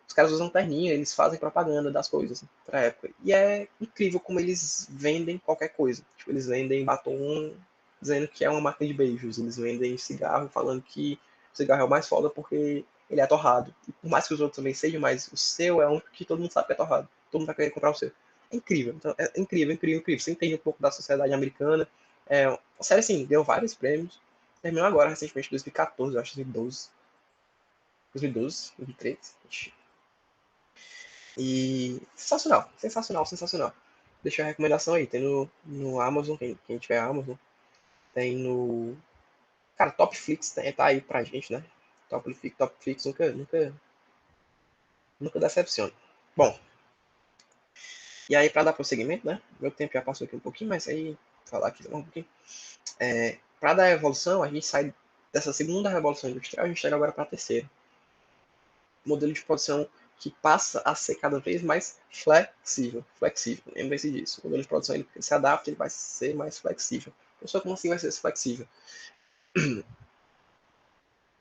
Os caras usam terninho, eles fazem propaganda das coisas pra época. E é incrível como eles vendem qualquer coisa. Tipo, eles vendem batom dizendo que é uma marca de beijos. Eles vendem cigarro falando que o cigarro é o mais foda porque ele é torrado. E por mais que os outros também sejam, mas o seu é um que todo mundo sabe que é torrado. Todo mundo vai querer comprar o seu. É incrível. Então, é incrível, incrível, incrível. Você entende um pouco da sociedade americana. É, a série, assim, deu vários prêmios. Terminou agora, recentemente, em 2014, eu acho, 2012. 2012, 2013. E sensacional, sensacional, sensacional. Deixa a recomendação aí, tem no Amazon, quem tiver Amazon, tem no. Cara, Topflix tá aí pra gente, né? Topflix nunca decepciona. Bom, e aí pra dar prosseguimento, né? Meu tempo já passou aqui um pouquinho, mas aí, vou falar aqui um pouquinho. Pra dar evolução, a gente sai dessa segunda revolução industrial, a gente chega agora pra terceira. Modelo de produção que passa a ser cada vez mais flexível. Lembre-se disso. O modelo de produção ele se adapta, ele vai ser mais flexível. Pessoa, como assim vai ser flexível? O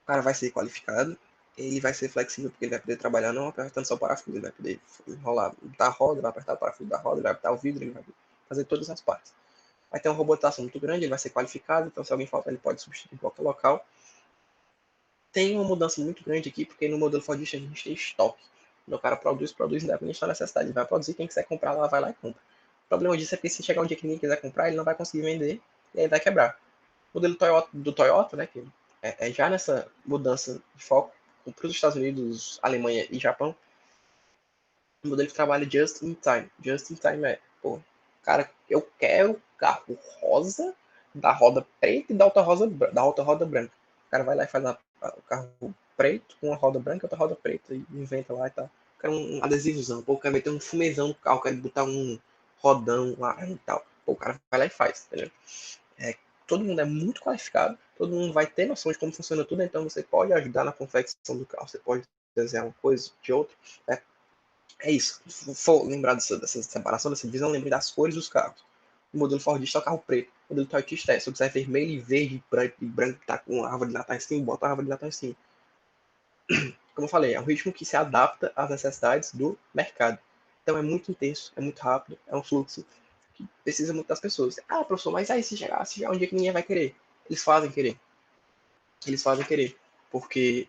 cara vai ser qualificado, ele vai ser flexível porque ele vai poder trabalhar não apertando só o parafuso, ele vai poder enrolar da roda, vai apertar o parafuso da roda, ele vai apertar o vidro, ele vai fazer todas as partes. Vai ter uma robotização muito grande, ele vai ser qualificado, então se alguém faltar, ele pode substituir em qualquer local. Tem uma mudança muito grande aqui, porque no modelo Fordista a gente tem estoque. Quando o cara produz independente da necessidade. Ele vai produzir, quem quiser comprar lá, vai lá e compra. O problema disso é que se chegar um dia que ninguém quiser comprar, ele não vai conseguir vender e aí vai quebrar. O modelo do Toyota, né, que é já nessa mudança de foco para os Estados Unidos, Alemanha e Japão, o modelo que trabalha just in time. Just in time é, pô, cara, eu quero carro rosa, da roda preta e da outra roda branca. O cara vai lá e faz o carro preto com a roda branca e outra roda preta e inventa lá e tal. Eu quero um adesivozão, pô, eu quero meter um fumezão no carro, eu quero botar um rodão lá e tal. Pô, o cara vai lá e faz, entendeu? É, todo mundo é muito qualificado, todo mundo vai ter noção de como funciona tudo, então você pode ajudar na confecção do carro, você pode desenhar uma coisa de outra, né? É isso. Se for lembrar dessa separação, dessa divisão, lembre das cores dos carros. O modelo Fordista é o carro preto. O modelo Toyotista é. Se eu quiser vermelho e verde e branco tá com a árvore de Natal em cima, bota a árvore de Natal em cima. Como eu falei, é um ritmo que se adapta às necessidades do mercado. Então é muito intenso, é muito rápido, é um fluxo que precisa muito das pessoas. Ah, professor, mas aí se chegar um dia que ninguém vai querer? Eles fazem querer. Eles fazem querer. Porque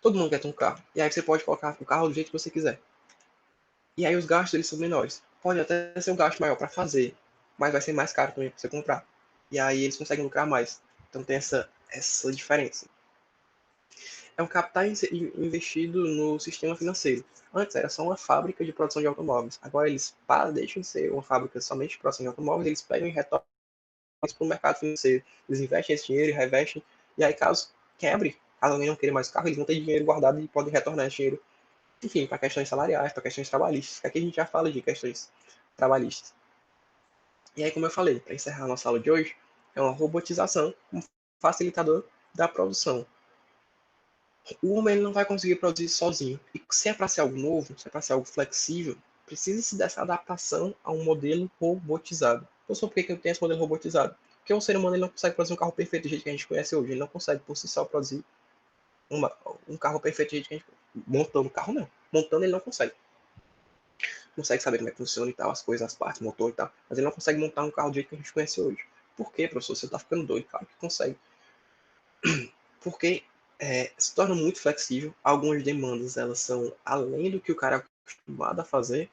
todo mundo quer ter um carro. E aí você pode colocar o carro do jeito que você quiser. E aí os gastos eles são menores. Pode até ser um gasto maior para fazer, mas vai ser mais caro também para você comprar. E aí eles conseguem lucrar mais. Então tem essa diferença. É um capital investido no sistema financeiro. Antes era só uma fábrica de produção de automóveis. Agora eles deixam de ser uma fábrica somente de produção de automóveis, eles pegam e retornam isso para o mercado financeiro. Eles investem esse dinheiro e revestem. E aí, caso quebre, caso alguém não queira mais o carro, eles vão ter dinheiro guardado e podem retornar esse dinheiro, enfim, para questões salariais, para questões trabalhistas. Aqui a gente já fala de questões trabalhistas. E aí, como eu falei, para encerrar a nossa aula de hoje, é uma robotização como facilitador da produção. O homem ele não vai conseguir produzir sozinho. E se é para ser algo novo, se é para ser algo flexível, precisa-se dessa adaptação a um modelo robotizado. Então, por que eu tenho esse modelo robotizado? Porque o ser humano ele não consegue produzir um carro perfeito do jeito que a gente conhece hoje. Ele não consegue, por si só, produzir um carro perfeito do jeito que a gente... Montando o carro, não. Montando, ele não consegue. Consegue saber como é que funciona e tal, as coisas, as partes, motor e tal, mas ele não consegue montar um carro do jeito que a gente conhece hoje. Por quê, professor? Você tá ficando doido? Claro que consegue. Porque se torna muito flexível, algumas demandas elas são além do que o cara é acostumado a fazer,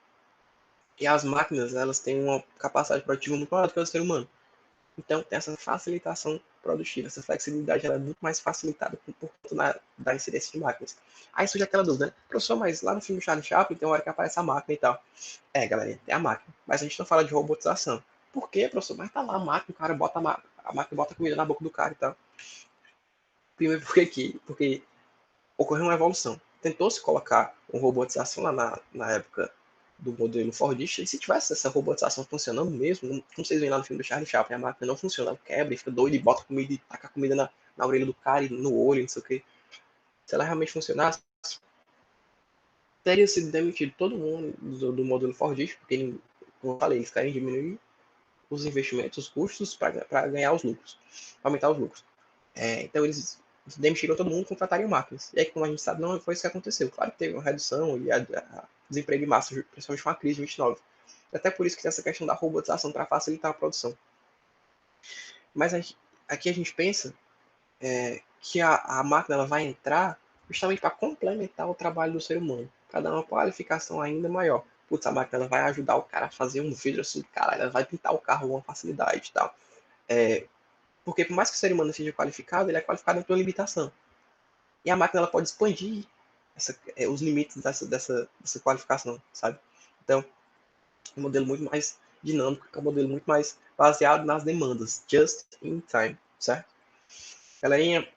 e as máquinas elas têm uma capacidade produtiva muito maior do que o ser humano. Então tem essa facilitação produtiva, essa flexibilidade ela é muito mais facilitada por conta da incidência de máquinas. Aí surge aquela dúvida, né? Professor, mas lá no filme do Charlie Chaplin tem uma hora que aparece a máquina e tal. É, galera, tem a máquina, mas a gente não fala de robotização. Por quê, professor? Mas tá lá a máquina, o cara bota a máquina bota comida na boca do cara e tal. Primeiro, porque ocorreu uma evolução. Tentou se colocar uma robotização lá na época do modelo Fordista, e se tivesse essa robotização funcionando mesmo, como vocês veem lá no filme do Charlie Chaplin, a máquina não funciona, ela quebra e fica doida e bota comida e taca comida na orelha do cara e no olho, não sei o que. Se ela realmente funcionasse, teria sido demitido todo mundo do modelo Fordista, porque Como eu falei, eles querem diminuir os investimentos, os custos, para ganhar os lucros, aumentar os lucros. Então eles demitiram todo mundo, contratariam máquinas. E aí, como a gente sabe, não foi isso que aconteceu. Claro que teve uma redução e a desemprego em massa, principalmente com a crise de 29. Até por isso que tem essa questão da robotização para facilitar a produção. Mas aqui a gente pensa que a máquina ela vai entrar justamente para complementar o trabalho do ser humano, para dar uma qualificação ainda maior. Putz, a máquina ela vai ajudar o cara a fazer um vidro assim, cara, ela vai pintar o carro com uma facilidade e tal. Porque por mais que o ser humano seja qualificado, ele é qualificado pela limitação. E a máquina ela pode expandir os limites dessa qualificação, sabe? Então, é um modelo muito mais dinâmico, é um modelo muito mais baseado nas demandas, just in time, certo? Galerinha,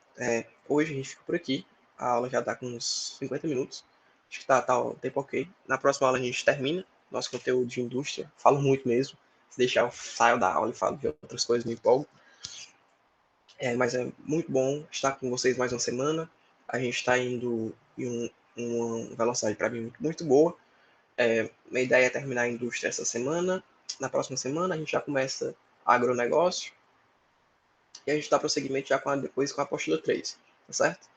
hoje a gente fica por aqui. A aula já está com uns 50 minutos. Acho que tá o tempo ok. Na próxima aula a gente termina nosso conteúdo de indústria. Falo muito mesmo. Se deixar, eu saio da aula e falo de outras coisas, me empolgo. Mas é muito bom estar com vocês mais uma semana. A gente está indo em uma velocidade para mim muito boa. Minha ideia é terminar a indústria essa semana. Na próxima semana a gente já começa agronegócio. E a gente dá prosseguimento já depois com a apostila 3, tá certo?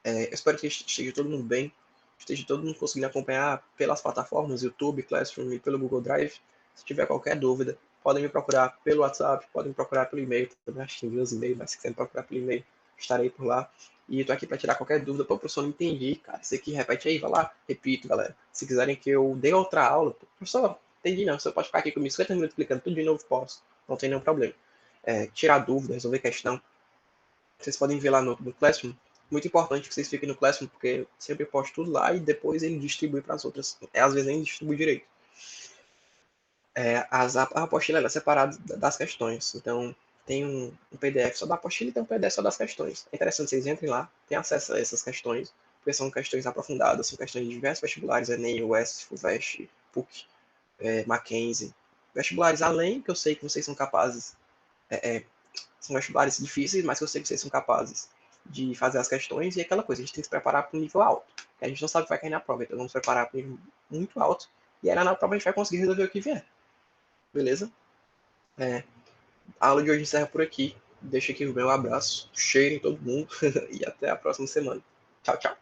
Eu espero que esteja todo mundo bem, esteja todo mundo conseguindo acompanhar pelas plataformas YouTube, Classroom e pelo Google Drive. Se tiver qualquer dúvida, podem me procurar pelo WhatsApp, podem me procurar pelo e-mail, também acho que tem meus e-mails, mas se quiserem procurar pelo e-mail, estarei por lá. E estou aqui para tirar qualquer dúvida. Pô, professor, não entendi, cara. Isso aqui, repete aí, vai lá. Repito, galera. Se quiserem que eu dê outra aula, professor, entendi não. Você pode ficar aqui comigo 50 minutos explicando tudo de novo, posso. Não tem nenhum problema. Tirar dúvida, resolver questão. Vocês podem ver lá no Classroom. Muito importante que vocês fiquem no Classroom, porque sempre posto tudo lá e depois ele distribui para as outras. Às vezes nem distribui direito. A apostila é separada das questões. Então, tem um PDF só da apostila e tem um PDF só das questões. É interessante vocês entrem lá, tenham acesso a essas questões, porque são questões aprofundadas, são questões de diversos vestibulares, Enem, UES, FUVEST, PUC, Mackenzie. Vestibulares além, que eu sei que vocês são capazes, são vestibulares difíceis, mas que eu sei que vocês são capazes de fazer as questões, e aquela coisa, a gente tem que se preparar para um nível alto. A gente não sabe o que vai cair na prova, então vamos se preparar para um nível muito alto, e aí na prova a gente vai conseguir resolver o que vier. Beleza? A aula de hoje encerra por aqui. Deixa aqui o meu abraço, cheiro em todo mundo e até a próxima semana. Tchau, tchau.